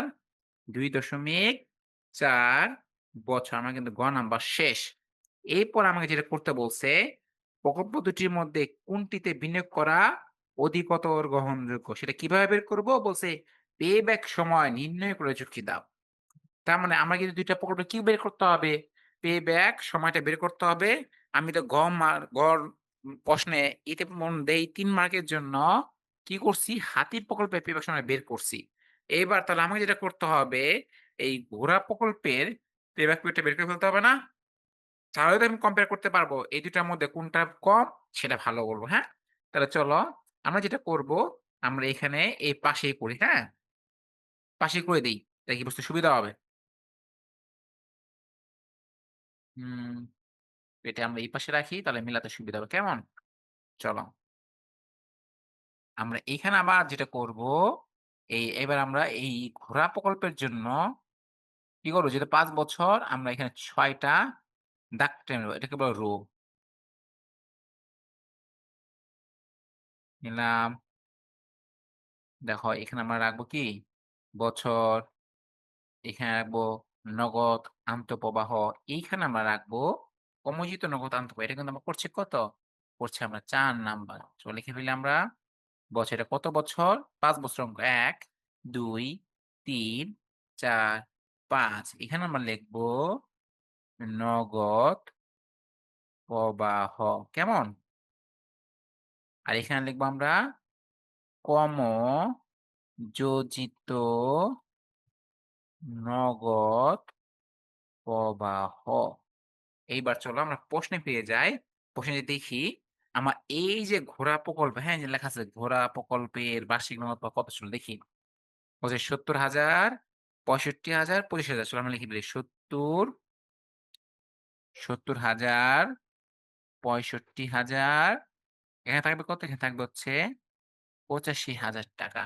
[SPEAKER 1] ২.৪ বছর। আমার কিন্তু গ নাম্বার শেষ। এরপর আমাকে যেটা করতে বলছে, প্রকল্প দুটির মধ্যে কোনটিতে বিনিয়োগ করা অধিকতর গ্রহণযোগ্য? সেটা কিভাবে বের করব? বলছে পে ব্যাক সময় নির্ণয় করে যুক্তি দাও। তার মানে আমরা কিন্তু ২ টা প্রকল্পে কি বের করতে হবে? পে ব্যাক সময়টা বের করতে হবে। আমি তো প্রশ্নে এতে মন দেই ৩ মার্কের জন্য কি করছি? হাতির প্রকল্পের পে ব্যাক সময় বের করছি। এইবার তাহলে আমাকে যেটা করতে হবে, এই ঘোড়া প্রকল্পের পে ব্যাক পিরিয়ডটা বের করে ফেলতে হবে না? তাহলে তো আমি কম্পেয়ার করতে পারবো। এই ২ টার মধ্যে কোনটা কম সেটা ভালো বলব, হ্যাঁ? তাহলে চলো আমরা যেটা করব, আমরা এখানে এই পাশেই করি, হ্যাঁ? পাশে করে দেই। এটা কি বুঝতে সুবিধা হবে? হুম, এটা আমরা এই পাশে রাখি তাহলে মিলাতে সুবিধা হবে। কেমন? চলো। আমরা এখানে আবার যেটা করব, এবার আমরা এই ঘোড়া প্রকল্পের জন্য কি করব? যেটা ৫ বছর আমরা এখানে ৬ টা দাগ টেনে নেব। এটাকে বলে রো। নিলাম। দেখো এখানে আমরা রাখবো কি? বছর, এখানে রাখবো নগদ আন্তঃপ্রবাহ। এইখানে আমরা রাখবো কমোজিত নগদ আন্তঃপ্রবাহ। এটা কিন্তু আমরা করছি কত? করছি আমরা ৪ নাম্বার। লিখে ফেলি আমরা। বছর এটা কত বছর? ৫ বছর অঙ্ক। ১, ২, ৩, ৪, ৫ এখানে আমরা লিখবো নগদ প্রবাহ। কেমন? আর এখানে লিখবো আমরা কমোযোজিত নগদ প্রবাহ। এইবার চলো আমরা প্রশ্নে ফিরে যাই। প্রশ্নে যে দেখি আমার এই যে ঘোড়া প্রকল্প, হ্যাঁ? যে লেখা আছে ঘোড়া প্রকল্পের বার্ষিক নগদ প্রবাহ কত ছিল দেখি। বলছে ৭০,০০০, ৬৫,০০০, ২৫,০০০ চলো আমরা লিখে ফেলি। ৭০,০০০, ৬৫,০০০ এখানে থাকবে কত? এখানে থাকবে হচ্ছে ৳৮৫,০০০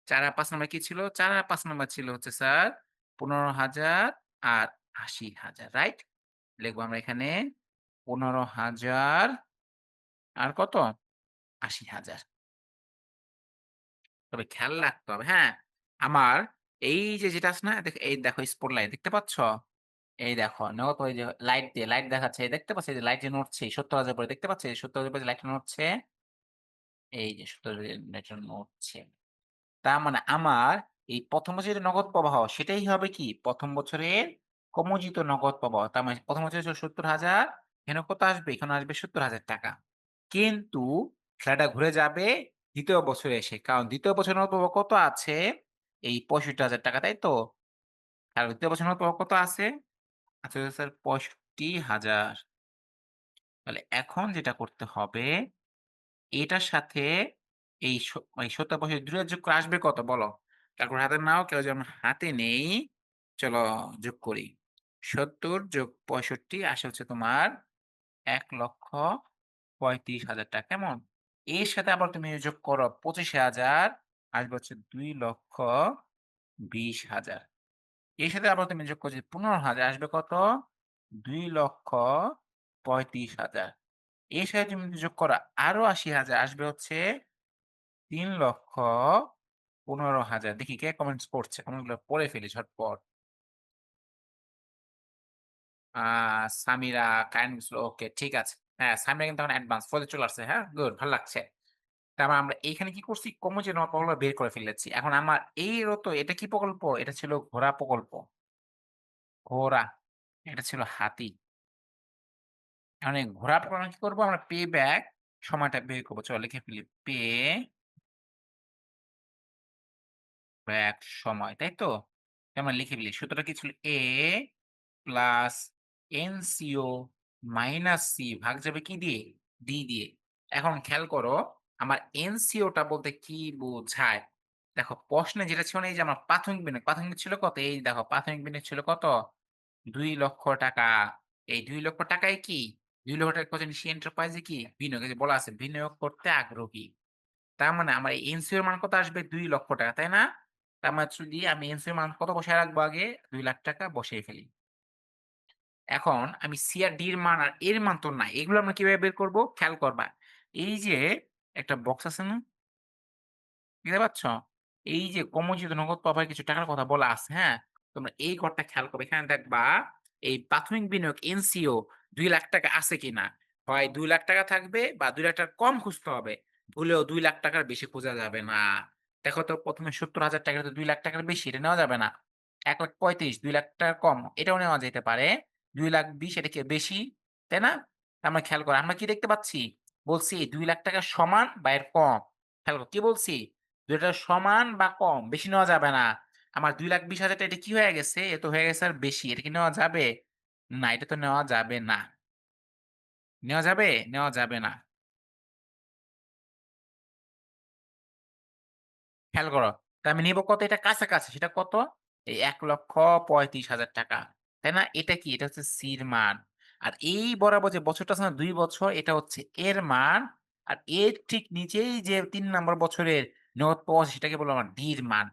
[SPEAKER 1] ৪ আর ৫ নাম্বার কি ছিল? ৪ আর ৫ নাম্বার ছিল হচ্ছে স্যার ১৫,০০০ আর ৮০,০০০ রাইট? লিখবো আমরা এখানে ১৫,০০০ আর কত? ৮০,০০০ তবে খেয়াল রাখতে হবে, হ্যাঁ? আমার এই যে যেটা আছে না? এই দেখো স্পটলাইট দেখতে পাচ্ছ? এই দেখো নগদ ওই যে লাইট দিয়ে লাইট দেখাচ্ছে। দেখতে পাচ্ছ? এই যে লাইট যে নড়ছে ৭০,০০০ পরে দেখতে পাচ্ছ? ৭০,০০০ পরে যে লাইটটা নড়ছে? এই যে ৭০,০০০ লাইটটা নড়ছে। তার মানে আমার এই ১ম বছরের যে নগদ প্রবাহ সেটাই হবে কি ১ম বছরের কমোজিত নগদ প্রবাহ। তার মানে ১ম বছরে ছিল ৭০,০০০ এখানে কত আসবে? এখানে আসবে ৳৭০,০০০ কিন্তু খেলাটা ঘুরে যাবে ২য় বছরে এসে। কারণ ২য় বছরের নগদ প্রবাহ কত আছে? এই ৳৬৫,০০০ তাই তো? আর ২য় বছরের নগদ প্রবাহ কত আছে? আছে হচ্ছে স্যার ৬৫,০০০ তাহলে এখন যেটা করতে হবে এটার সাথে এই ৭০ ২ যোগ করে আসবে কত বলো? ক্যালকুলেটর হাতে নাও, কেউ যেন হাতে নেই। চলো যোগ করি। ৭০ যোগ ৬৫ আসে হচ্ছে তোমার ৳১,৩৫,০০০ কেমন? এর সাথে আবার তুমি যোগ করো ২৫,০০০ আসবে হচ্ছে ৳২,২০,০০০ এর সাথে আবার তুমি যোগ করছো ১৫,০০০ আসবে কত? ৳২,৩৫,০০০ এর সাথে তুমি যদি যোগ করো আরো ৮০,০০০ আসবে হচ্ছে ৳৩,১৫,০০০ দেখি কে কমেন্টস করছে? কমেন্টগুলো পড়ে ফেলি ঝটপট। আ সামিরা কায়েন ওকে ঠিক আছে। হ্যাঁ, সামিরা কিন্তু এখন অ্যাডভান্স 4 এ চলে আসছে। হ্যাঁ, গুড ভাল লাগছে। তার মানে আমরা এইখানে কি করছি? কমোজিট প্রকল্প বের করে ফেলেছি। এখন আমার এই এটা কি প্রকল্প? এটা ছিল ঘোড়া প্রকল্প। ঘোড়া। এটা ছিল হাতি। এখন এই ঘোড়া প্রকল্প কি করব? আমরা পে ব্যাক সময়টা বের করব। চলো লিখে ফেলি। পে ব্যাক সময়, তাই তো? আমরা লিখে ফেলি। সূত্রটা কি ছিল? A plus NCO minus C ভাগ যাবে কি দিয়ে? D দিয়ে। এখন খেয়াল করো, আমার NCO টা বলতে কি বোঝায়? দেখো প্রশ্নে যেটা ছিল না এই যে আমার প্রাথমিক বিনিয়োগ, প্রাথমিক ছিল কত? এই দেখো প্রাথমিক বিনিয়োগ ছিল কত? ৳২,০০,০০০ এই ৳২,০০,০০০ য় কি? ৳২,০০,০০০ কত নিশি এন্টারপ্রাইজে কি? বিনিয়োগ এই যে বলা আছে বিনিয়োগ করতে আগ্রহী। তার মানে আমার এই এনসিও এর মান কত আসবে? ৳২,০০,০০০ তাই না? তার মানে যদি আমি এনসিও এর মান কত বসায় রাখবো আগে? ৳২,০০,০০০ বসিয়ে ফেলি। এখন আমি সি আর ডি এর মান আর এর মান তো নাই। এগুলো আমরা কিভাবে বের করব? খেয়াল করবা। এই যে একটা বক্স আছে না? দেখতে পাচ্ছ? এই যে কর্মজিত নগদ প্রবাহে কিছু টাকার কথা বলা আছে, হ্যাঁ? তোমরা এই ঘরটা খেয়াল করবে। এখানে দেখবা এই প্রাথমিক বিনিয়োগ এনসিও ৳২,০০,০০০ আছে কিনা? হয় ৳২,০০,০০০ থাকবে বা ৳২,০০,০০০ কম খুঁজতে হবে। ভুলেও ৳২,০০,০০০ র বেশি খোঁজা যাবে না। দেখো তো ১ম এ ৳৭০,০০০ তো ৳২,০০,০০০ র বেশি এটা নেওয়া যাবে না। ১,৩৫,০০০ ৳২,০০,০০০ কম এটাও নেওয়া যেতে পারে। ২,২০,০০০ এটা কি বেশি? তাই না? আমরা খেয়াল করো। আমরা কি দেখতে পাচ্ছি? বলছি ৳২,০০,০০০ সমান বা এর কম। খেয়াল করো কি বলছি? ২ টা সমান বা কম, বেশি নেওয়া যাবে না। আমার ২,২০,০০০ এটা কি হয়ে গেছে? এ তো হয়ে গেছে আর বেশি। এটা কি নেওয়া যাবে? না, এটা তো নেওয়া যাবে না। নেওয়া যাবে? নেওয়া যাবে না। খেয়াল করো। তা আমি নিব কত? এটা কাছাকাছি। সেটা কত? এই ৳১,৩৫,০০০ তাই না? এটা কি? এটা হচ্ছে C র মান। আর এই বরাবর যে বছরটা আছে না ২ বছর এটা হচ্ছে এর মান। আর এর ঠিক নিচেই যে ৩ নাম্বার বছরের নগদ পাওয়া আছে সেটাকে বলবো আমরা D র মান।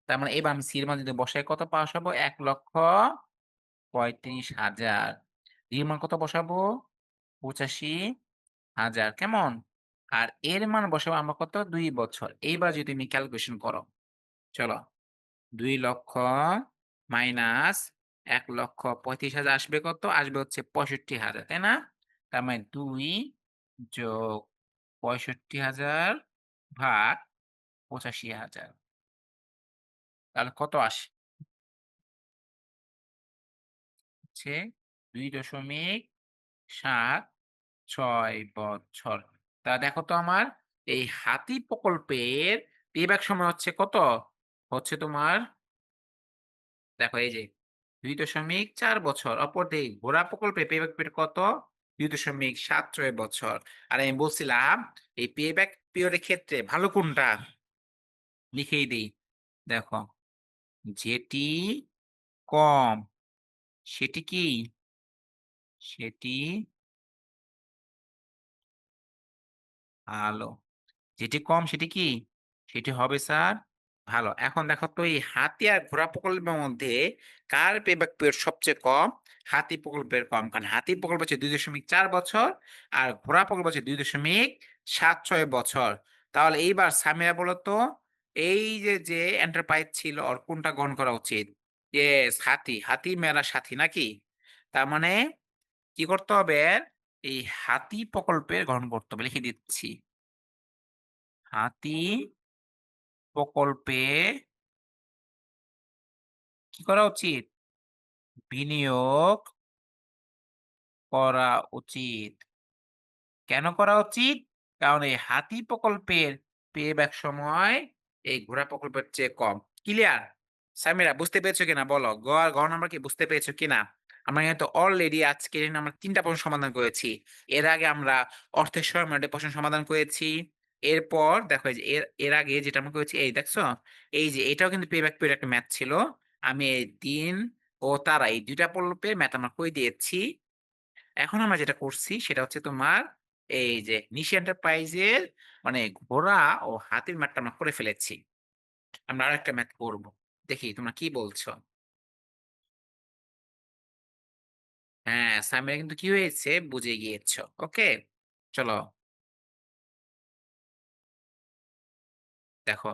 [SPEAKER 1] তার মানে এবার আমি C এর মান যদি বসাই কত পাস হবো? ১,৩৫,০০০। D এর মান কত বসাবো? ৮৫,০০০ কেমন? আর এর মান বসাবো আমরা কত? ২ বছর। এইবার যদি তুমি ক্যালকুলেশন করো। চলো। ২,০০,০০০ মাইনাস ১,৩৫,০০০ আসবে কত? আসবে হচ্ছে ৬৫,০০০, তাই না? তার মানে ২ যোগ ৬৫,০০০ ভাগ ৮৫,০০০। তাহলে কত আসে? হচ্ছে ২.৭৬ বছর। তা দেখো তো আমার এই হাতি প্রকল্পের পেব্যাক সময় হচ্ছে কত? হচ্ছে তোমার দেখো এই যে ২.৪ বছর। অপরদিকে ঘোড়া প্রকল্পে পেব্যাক পিরিয়ড কত? ২.৭৬ বছর। আর আমি বলছিলাম এই পেব্যাক পিরিয়ড এর ক্ষেত্রে ভালো কোনটা? লিখেই দেই। দেখো, যেটি কম সেটি কি? সেটি ভালো। যেটি কম সেটি কি? সেটি হবে স্যার ভালো। এখন দেখো তো এই হাতি আর ঘোড়া প্রকল্পের মধ্যে কার পেব্যাক পিরিয়ড সবচেয়ে কম? হাতি প্রকল্পের কম। কারণ হাতি প্রকল্প হচ্ছে ২.৪ বছর আর ঘোড়া প্রকল্প হচ্ছে ২.৭৬ বছর। তাহলে এইবার সামিরা বলো তো এই যে এন্টারপ্রাইজ ছিল ওর কোনটা গ্রহণ করা উচিত? ইয়েস হাতি। হাতি মেরা সাথী নাকি? তার মানে কি করতে হবে? এই হাতি প্রকল্পের গ্রহণ করতে হবে। লিখে দিচ্ছি। হাতি প্রকল্পে কি করা উচিত? বিনিয়োগ করা উচিত। কেন করা উচিত? কারণ এই হাতি প্রকল্পের পেব্যাক সময় এই ঘোড়া প্রকল্পের চেয়ে কম। ক্লিয়ার? সামিরা বুঝতে পেরেছো কিনা বলো? আর ঘ নাম্বার কি বুঝতে পেরেছো কিনা? আমরা কিন্তু অলরেডি আজকে আমরা ৩ টা প্রশ্ন সমাধান করেছি। এর আগে আমরা অর্থের সহায়ক প্রশ্ন সমাধান করেছি। এরপর দেখো এই যে এর আগে যেটা আমরা করেছি এই দেখছো? এই যে এটাও কিন্তু পেব্যাক পিরিয়ড একটা ম্যাথ ছিল। আমি এই দিন ও তারা এই ২ টা প্রকল্পের ম্যাথ আমরা করে দিয়েছি। এখন আমরা যেটা করছি সেটা হচ্ছে তোমার এই যে নিশি এন্টারপ্রাইজের মানে ঘোড়া ও হাতির ম্যাথটা আমরা করে ফেলেছি। আমরা আরেকটা ম্যাথ করব। দেখি তোমরা কি বলছো? হ্যাঁ, সামিরা কিন্তু কি হয়েছে বুঝে গিয়েছো। ওকে? চলো দেখো।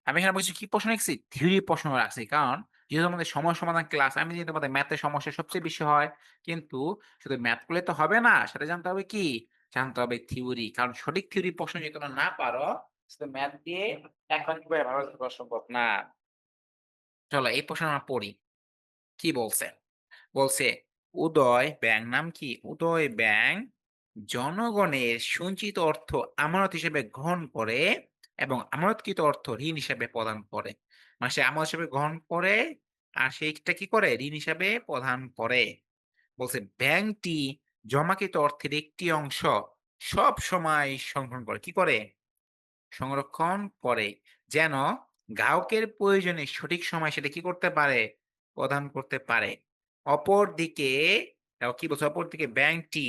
[SPEAKER 1] আমি এখানে বলছি কি প্রশ্ন লিখছি? থিওরি প্রশ্ন রাখছি। কারণ যেহেতু আমাদের সময় সমাধান ক্লাস, আমি জানি তোমাদের ম্যাথের সমস্যা সবচেয়ে বেশি হয়। কিন্তু শুধু ম্যাথ করলে তো হবে না। সাথে জানতে হবে কি? জানতে হবে থিওরি। কারণ সঠিক থিওরি প্রশ্ন যদি তোমরা না পারো, শুধু ম্যাথ দিয়ে ১ মার্ক করে ভালো করা সম্ভব না। চলো এই প্রশ্ন আমরা পড়ি। কি বলছে? বলছে, উদয় ব্যাংক নাম কি? উদয় ব্যাংক জনগণের সঞ্চিত অর্থ আমানত হিসেবে গ্রহণ করে এবং আমানতকৃত অর্থ ঋণ হিসেবে প্রদান করে। মানে সে আমানত হিসেবে গ্রহণ করে আর সেইটা কি করে? ঋণ হিসাবে প্রদান করে। বলছে ব্যাংকটি জমাকৃত অর্থের একটি অংশ সবসময় সংরক্ষণ করে। কি করে? সংরক্ষণ করে। যেন গ্রাহকের প্রয়োজনে সঠিক সময় সেটা কি করতে পারে? প্রদান করতে পারে। অপরদিকে দেখো কি বলছে? অপরদিকে ব্যাংকটি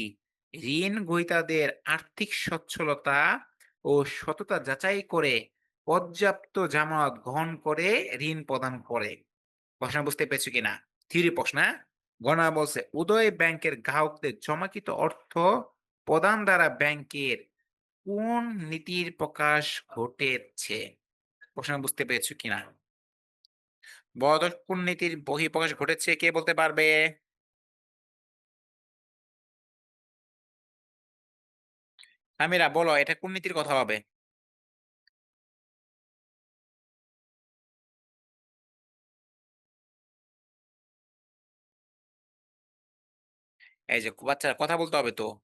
[SPEAKER 1] ঋণ গ্রহীতাদের আর্থিক সচ্ছলতা ও সততা যাচাই করে পর্যাপ্ত জামানত গ্রহণ করে ঋণ প্রদান করে। প্রশ্ন বুঝতে পেরেছো কিনা? থিওরি প্রশ্ন, হ্যাঁ? গণা বলছে উদয় ব্যাংকের গ্রাহকদের জমাকৃত অর্থ প্রদান দ্বারা ব্যাংকের কোন নীতির প্রকাশ ঘটেছে? প্রশ্ন বুঝতে পেরেছো কিনা? বড় কোন নীতির বহিঃপ্রকাশ ঘটেছে কে বলতে পারবে? আমিরা বলো এটা কোন নীতির কথা হবে? এই যে বাচ্চারা কথা বলতে হবে তো।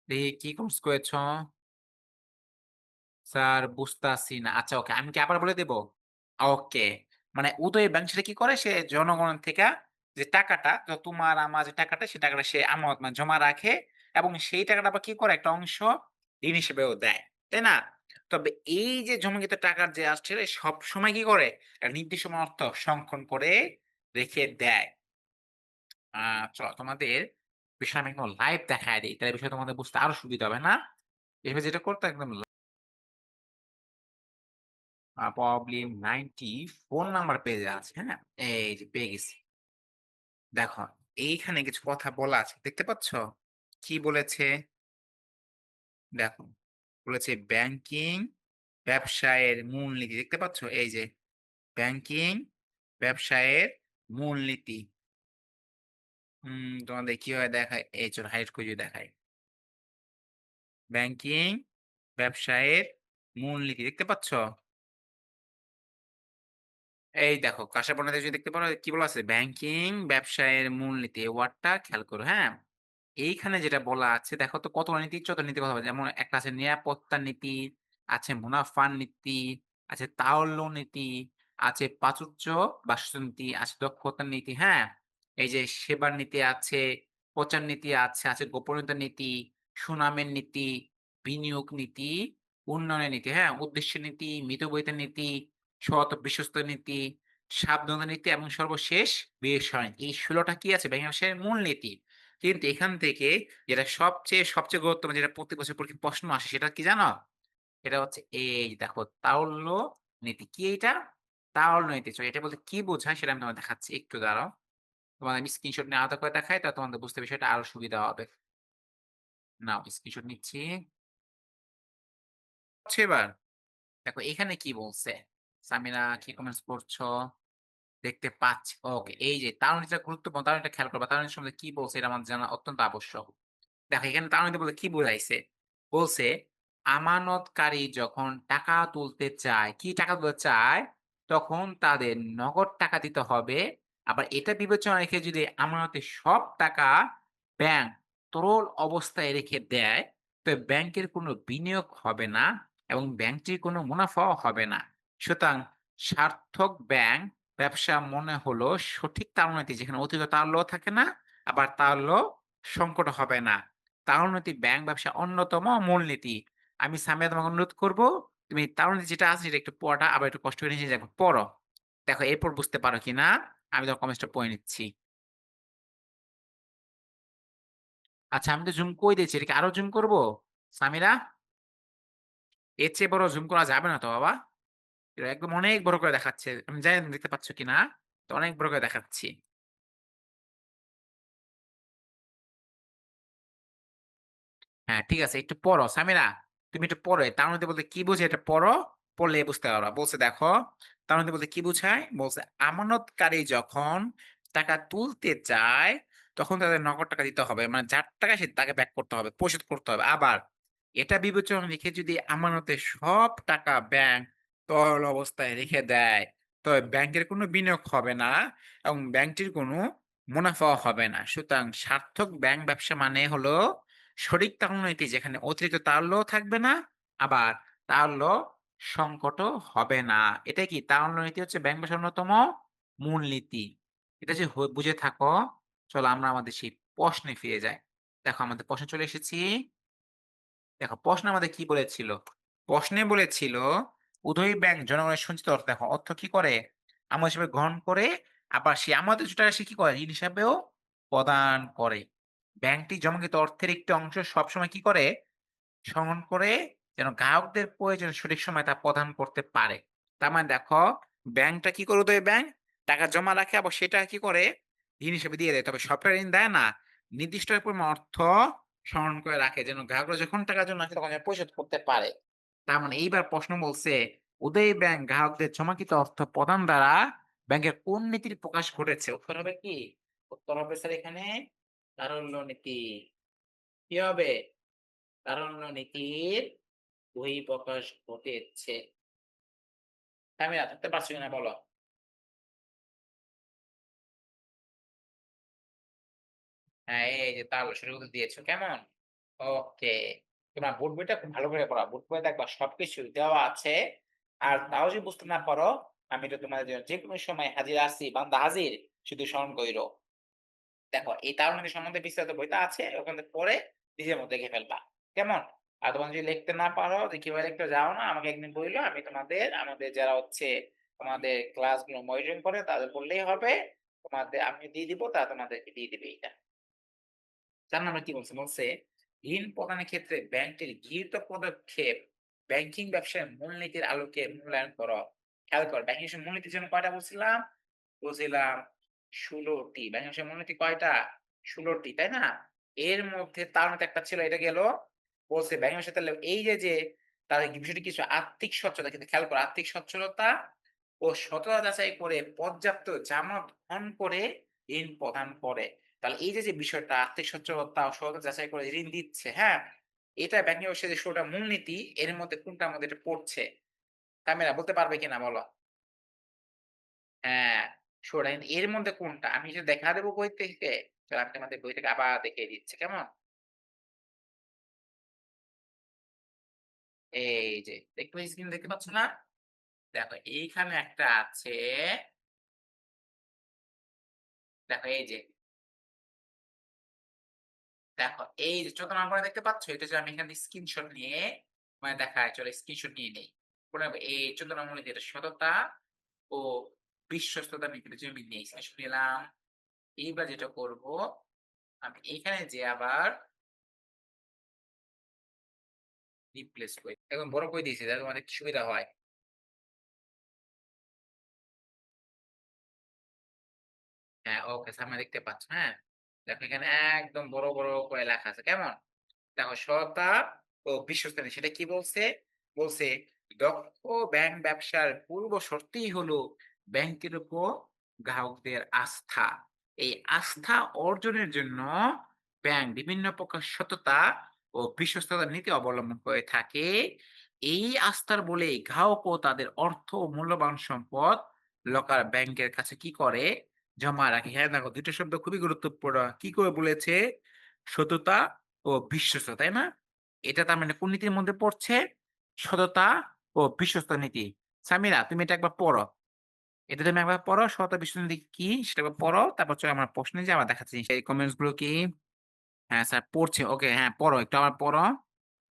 [SPEAKER 1] দেখি কি কোর্স করেছ? স্যার বুঝতাছি না। আচ্ছা ওকে। আমি কি আবার বলে দেব? ওকে। মানে উদয় ব্যাংক সেটা কি করে? সে জনগণের থেকে যে টাকাটা তোমার আমার যে টাকাটা সে টাকাটা সে আমানত মানে জমা রাখে এবং সেই টাকাটা আবার কি করে? একটা অংশ ঋণ হিসেবেও দেয়। তাই না? তবে এই যে জমাকৃত টাকার যে আসছে সবসময় কি করে? একটা নির্দিষ্ট অর্থ সংরক্ষণ করে রেখে দেয়। আ চলো তোমাদের বিষয় আমি একদম লাইভ দেখায় দেই। তাহলে বিষয়টা তোমাদের বুঝতে আরো সুবিধা হবে না? এভাবে যেটা করতো একদম প্রবলেম 94 নাম্বার পেজে আছে, হ্যাঁ? এই যে পেয়ে গেছি। দেখো, এইখানে কিছু কথা বলা আছে। দেখতে পাচ্ছ? কি বলেছে? দেখো, বলেছে ব্যাংকিং ব্যবসায়ের মূলনীতি। দেখতে পাচ্ছ? এই যে ব্যাংকিং ব্যবসায়ের মূলনীতি। তোমাদের কিভাবে দেখায়? এই চলো হাইলাইট করে যদি দেখাই। ব্যাংকিং ব্যবসায়ের মূলনীতি দেখতে পাচ্ছ? এই দেখো কাঁসা বর্ণের যদি দেখতে পারো কি বলা আছে? ব্যাংকিং ব্যবসায়ের মূলনীতি। এই ওয়ার্ডটা খেয়াল করো, হ্যাঁ? এইখানে যেটা বলা আছে দেখো তো কতগুলো নীতি, ১৪ নীতির কথা বলা যেমন একটা আছে নিরাপত্তা নীতি, আছে মুনাফার নীতি, আছে তারল্য নীতি, আছে প্রাচুর্য বাস্তু নীতি, আছে দক্ষতার নীতি, হ্যাঁ? এই যে সেবার নীতি আছে, প্রচার নীতি আছে গোপনীয়তার নীতি, সুনামের নীতি, বিনিয়োগ নীতি, উন্নয়নের নীতি, হ্যাঁ? উদ্দেশ্য নীতি, মিতব্যয়িতার নীতি, সৎ ও বিশ্বস্ত নীতি, সাবধানতা নীতি এবং সর্বশেষ বিষয় নীতি। এই ১৬ টা কি আছে ব্যাংকিং ব্যবসায়ের মূলনীতি। কিন্তু এখান থেকে যেটা সবচেয়ে গুরুত্বপূর্ণ যেটা প্রতি বছর পরীক্ষায় প্রশ্ন আসে সেটা কি জানো? এটা হচ্ছে এই দেখো তারল্য নীতি। কি এইটা? তারল্য নীতি। এটা বলতে কি বোঝায় সেটা আমি তোমাকে দেখাচ্ছি। একটু দাঁড়াও। তোমাদের আমি স্ক্রিনশট নিয়ে আলাদা করে দেখাই তাহলে তোমাদের বুঝতে বিষয়টা আরো সুবিধা হবে। নাও স্ক্রিনশট নিচ্ছি। হচ্ছে এবার? দেখো এখানে কি বলছে? সামিরা কি কমেন্টস করছো? দেখতে পাচ্ছি। ওকে। এই যে তারল্য নীতিটা গুরুত্বপূর্ণ। তারল্য নীতিটা খেয়াল করবা। তারল্য নীতির সম্বন্ধে কি বলছে এটা আমার জানা অত্যন্ত আবশ্যক। দেখো এখানে তাড়াহুড়ো বলতে কি বুঝাইছে? বলছে আমানতকারী যখন টাকা তুলতে চায়, কি টাকা তুলতে চায়? তখন তাদের নগদ টাকা দিতে হবে। আবার এটা বিবেচনা রেখে যদি আমানতের সব টাকা ব্যাংক তরল অবস্থায় রেখে দেয়, তো ব্যাংকের কোনো বিনিয়োগ হবে না এবং ব্যাংকটির কোনো মুনাফাও হবে না। সুতরাং সার্থক ব্যাংক ব্যবসা মনে হলো সঠিক তাড়নাতি যেখানে অতিরিক্ত তারল্য থাকে না, আবার তারল্য সংকট হবে না। তারণনীতি ব্যাংক ব্যবসার অন্যতম মূলনীতি। আমি সামিয়া তোমাকে অনুরোধ করব, তুমি তারণনীতি যেটা আছে সেটা একটু পড়াটা আবার একটু কষ্ট করে নিজে দেখো পড়ো। দেখো এরপর বুঝতে পারো কিনা আমি তোমার কমেন্টসটা পড়ে নিচ্ছি। আচ্ছা আমি তো জুম করে দিয়েছি। এটা কি আরো জুম করব? সামিরা, এর চেয়ে বড় জুম করা যাবে না তো বাবা। এটা একদম অনেক বড় করে দেখাচ্ছে। আমি জানি না দেখতে পাচ্ছ কিনা। তো অনেক বড় করে দেখাচ্ছি। হ্যাঁ, ঠিক আছে। একটু পড়ো। সামিরা, তুমি একটু পড়ো। তাড়নাতি বলতে কি বোঝায় এটা পড়ো। পড়লে বুঝতে পারবা। বলছে দেখো, তাড়নাতি বলতে কি বোঝায়? বলছে আমানতকারী যখন টাকা তুলতে চায়, তখন তাদের নগদ টাকা দিতে হবে। মানে যার টাকা সে তাকে ব্যাক করতে হবে, পরিশোধ করতে হবে। আবার এটা বিবেচনা রেখে যদি আমানতের সব টাকা ব্যাংক তরল অবস্থায় রেখে দেয়, তবে ব্যাংকের কোনো বিনিয়োগ হবে না এবং ব্যাংকটির কোনো মুনাফাও হবে না। সুতরাং সার্থক ব্যাংক ব্যবসা মানে হলো সঠিক তাড়নানীতি যেখানে অতিরিক্ত তারল্যও থাকবে না, আবার তারল্য সংকটও হবে না। এটাই কি তারল্য নীতি হচ্ছে ব্যাংক ব্যবসার অন্যতম মূলনীতি। এটা যে বুঝে থাকো, চলো আমরা আমাদের সেই প্রশ্নে ফিরে যাই। দেখো আমাদের প্রশ্নে চলে এসেছি। দেখো প্রশ্নে আমাদের কি বলেছিল? প্রশ্নে বলেছিল উদয়ী ব্যাংক জনগণের সঞ্চিত অর্থ দেখো অর্থ কি করে? আমল হিসেবে গ্রহণ করে আবার সে আমাদের টাকা সে কি করে? ঋণ হিসাবেও প্রদান করে। ব্যাংকটি জমাকৃত অর্থের একটি অংশ সবসময় কি করে? সংগ্রহণ করে যেন গ্রাহকদের প্রয়োজনে সঠিক সময়ে তা প্রদান করতে পারে। তার মানে দেখো ব্যাংকটা কি করে উদয় ব্যাংক? টাকা জমা রাখে আবার সেটা কি করে? ঋণ হিসেবে দিয়ে দেয়। তবে সবটা ঋণ দেয় না। নির্দিষ্ট এক পরিমাণ অর্থ সংরক্ষণ করে রাখে যেন গ্রাহকরা যখন টাকার জন্য আসে তখন যেন পরিশোধ করতে পারে। তার মানে এইবার প্রশ্ন বলছে, উদয় ব্যাংক গ্রাহকদের জমাকৃত অর্থ প্রদান দ্বারা ব্যাংকের কোন নীতির প্রকাশ ঘটেছে? উত্তর হবে কি? উত্তর হবে স্যার এখানে তারল্য নীতি। কি হবে? তারল্য নীতির বহিঃপ্রকাশ ঘটেছে। তামিরা ধরতে পারছো কিনা বলো? হ্যাঁ, এই যে তাহলে সঠিক উত্তর দিয়েছো। কেমন? ওকে। তোমার বোর্ড বইটা খুব ভালো করে পড়া। বোর্ড বইয়ে দেখবা সবকিছু দেওয়া আছে। আর তাও যদি বুঝতে না পারো, আমি তো তোমাদের জন্য যেকোনো সময় হাজির আছি, বান্দা হাজির। শুধু স্মরণ কইরো। দেখো এই তারুণ্যের সম্বন্ধে বিস্তারিত বইটা আছে। ওখান থেকে পড়ে নিজের মতো দেখে ফেলবা। কেমন? আর তোমরা যদি লিখতে না পারো যে কিভাবে লিখতে যাও না, আমাকে একদিন বইলো আমি আমাদের যারা হচ্ছে তোমাদের ক্লাসগুলো মনিটরিং করে তাদের বললেই হবে। আমি দিয়ে দিব তারা তোমাদেরকে দিয়ে দিবে এইটা। ৪ নাম্বার কি বলছে? বলছে ঋণ প্রদানের ক্ষেত্রে ব্যাংকের গৃহীত পদক্ষেপ ব্যাংকিং ব্যবসায় মূলনীতির আলোকে মূল্যায়ন করো। খেয়াল করো ব্যাংকিং ব্যবসায় মূলনীতির জন্য কয়টা বলছিলাম? বলছিলাম ১৬ টি। ব্যাংকিং ব্যবসায় মূলনীতি কয়টা? ১৬ টি, তাই না? এর মধ্যে তার মধ্যে একটা ছিল এটা গেল। বলছে ব্যাংকিং ব্যবসায় তাহলে এই যে তার বিষয়টি কিছু আর্থিক সচ্ছলতা কিন্তু খেয়াল করো আর্থিক সচ্ছলতা ও সততা যাচাই করে পর্যাপ্ত জামানত গ্রহণ করে ঋণ প্রদান করে। তাহলে এই যে বিষয়টা আর্থিক সচ্ছলতা ও সততা যাচাই করে ঋণ দিচ্ছে, হ্যাঁ? এটা ব্যাংকিং ব্যবসায় যে ১৬ টা মূলনীতি এর মধ্যে কোনটার মধ্যে এটা পড়ছে? তামিরা বলতে পারবে কিনা বলো? হ্যাঁ, ১৬ টা কিন্তু এর মধ্যে কোনটা? আমি সেটা দেখা দেব বই থেকে। চলো আমি তোমাদের বই থেকে আবার দেখিয়ে দিচ্ছি, কেমন? এই যে দেখতে স্ক্রিন দেখতে পাচ্ছ না? দেখো এইখানে একটা আছে। দেখো এই যে দেখো এই যে ১৪ নম্বরে দেখতে পাচ্ছ? এটা যে আমি এখান থেকে স্ক্রিনশট নিয়ে মানে দেখায় চলো স্ক্রিনশট নিয়ে নেই। মনে হবে এই ১৪ নম্বরে যেটা সততা ও বিশ্বস্ততা নীতির জন্য আমি নিয়ে স্ক্রিনশট নিলাম। এইবার যেটা করব আমি এখানে যেয়ে আবার রিপ্লেস করি। এখন বড় করে দিয়েছি যাতে তোমাদের একটু সুবিধা হয়। হ্যাঁ, ওকে সামনে দেখতে পাচ্ছ, হ্যাঁ? দেখো এখানে একদম বড় করে লেখা আছে। কেমন? দেখো সততা ও বিশ্বস্ত সেটা কি বলছে? বলছে দক্ষ ব্যাংক ব্যবসার পূর্ব শর্তই হলো ব্যাংকের উপর গ্রাহকদের আস্থা। এই আস্থা অর্জনের জন্য ব্যাংক বিভিন্ন প্রকার সততা ও বিশ্বস্ততার নীতি অবলম্বন করে থাকে। এই আস্থার বলেই গ্রাহকও তাদের অর্থ ও মূল্যবান সম্পদ লকার ব্যাংকের কাছে কি করে? জমা রাখে। হ্যাঁ, দেখো ২ টা শব্দ খুবই গুরুত্বপূর্ণ। কি করে বলেছে? সততা ও বিশ্বস্ত, তাই না? এটা তার মানে কোন নীতির মধ্যে পড়ছে? সততা ও বিশ্বস্ত নীতি। সামিরা তুমি এটা একবার পড়ো। এটা তুমি একবার পড়ো। সততা বিশ্বস্ত নীতি কি? সেটা একবার পড়ো। তারপর চলো আমরা প্রশ্নে যাই আবার দেখাচ্ছি। এই কমেন্টস গুলো কি? হ্যাঁ, স্যার পড়ছে। ওকে, হ্যাঁ, পড়ো। একটু আবার পড়ো।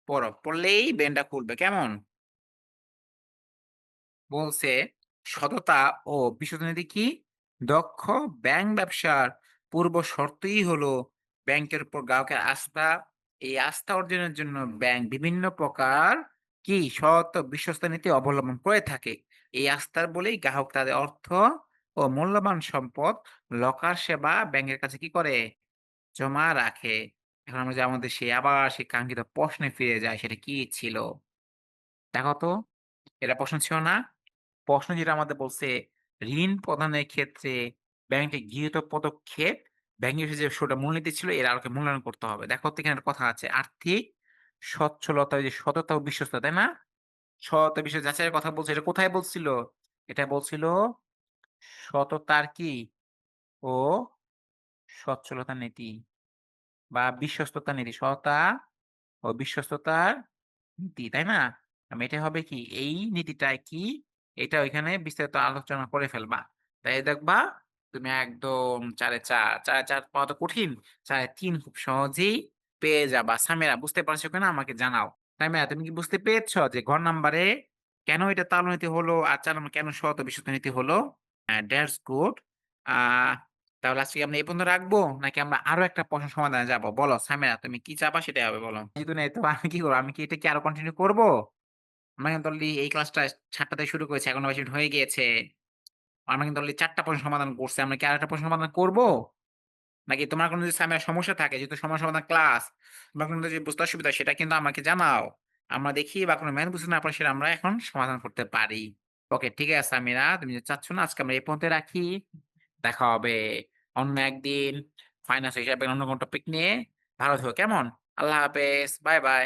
[SPEAKER 1] পড়ো। পড়লেই ব্রেইনটা খুলবে। কেমন? বলছে সততা ও বিশ্বস্তনীতি কি? দক্ষ ব্যাংক ব্যবসার পূর্ব শর্তই হলো ব্যাংকের উপর গ্রাহকের আস্থা। এই আস্থা অর্জনের জন্য ব্যাংক বিভিন্ন প্রকার কি সৎ ও বিশ্বস্ত নীতি অবলম্বন করে থাকে। এই আস্থার বলেই গ্রাহক তাদের অর্থ ও মূল্যবান সম্পদ লকার সেবা ব্যাংকের কাছে কি করে? জমা রাখে। এখন আমরা যে আমাদের সেই কাঙ্ক্ষিত প্রশ্নে ফিরে যাই সেটা কি ছিল? দেখো তো, এটা প্রশ্ন ছিল না? প্রশ্ন যেটা আমাদের বলছে, ঋণ প্রদানের ক্ষেত্রে ব্যাংকের গৃহীত পদক্ষেপ, ব্যাংকের যে মূলনীতি ছিল এর আলোকে মূল্যায়ন করতে হবে। দেখো তো এখানে একটা কথা আছে। আর্থিক সচ্ছলতা ওই যে সততা ও বিশ্বস্ততা, তাই না? সততা বিষয় যাচাইয়ের কথা বলছে। এটা কোথায় বলছিল? এটা বলছিল সততার কি? ও সচ্ছলতা নীতি বা বিশ্বস্ততা নীতি। সততা ও বিশ্বস্ততার নীতি, তাই না? এটা হবে কি? এই নীতিটাই কি? এটা ওইখানে বিস্তারিত আলোচনা করে ফেলবা। তাই দেখবা তুমি একদম ৪ এ ৪, ৪ এ ৪ পাওয়া তো কঠিন। ৪ এ ৩ খুব সহজেই পেয়ে যাবা। সামিরা বুঝতে পারছো কিনা আমাকে জানাও। সামিরা তুমি কি বুঝতে পেরেছ যে ঘ নাম্বারে কেন এটা তালনীতি হলো আর ৪ নাম্বার কেন সহত বিশুদ্ধ নীতি হলো? হ্যাঁ, দ্যাটস গুড। আ তাহলে আজকে আমরা এই পর্যন্ত রাখবো? নাকি আমরা আরো একটা প্রশ্ন সমাধানে যাবো? বলো সামিরা তুমি কি চাবা সেটাই হবে বলো। যেহেতু নেই তো আমি কি করব? আমি কি এটা কি আরো কন্টিনিউ করব? আমরা কিন্তু অলরেডি এই ক্লাসটা ৭ঃ০০ থেকে শুরু করেছি। এখন ২২ মিনিট হয়ে গিয়েছে। আমরা কিন্তু অলরেডি ৪ টা প্রশ্ন সমাধান করছি। আমরা কি আরেকটা প্রশ্ন সমাধান করব? নাকি তোমার কোনো যদি সামনে সমস্যা থাকে যেহেতু সমস্যা সমাধান ক্লাস, তোমার কোনো যদি বুঝতে অসুবিধা হয় সেটা কিন্তু আমাকে জানাও। আমরা দেখি বা কোনো ম্যাথ বুঝতে না পারি সেটা আমরা এখন সমাধান করতে পারি। ওকে, ঠিক আছে সামিরা। তুমি যে চাচ্ছ না আজকে আমরা এই পর্যন্ত রাখি। দেখা হবে অন্য একদিন ফাইনান্স হিসাবে অন্য কোনো টপিক নিয়ে। ভালো থেকো, কেমন? আল্লাহ হাফেজ। Bye, by.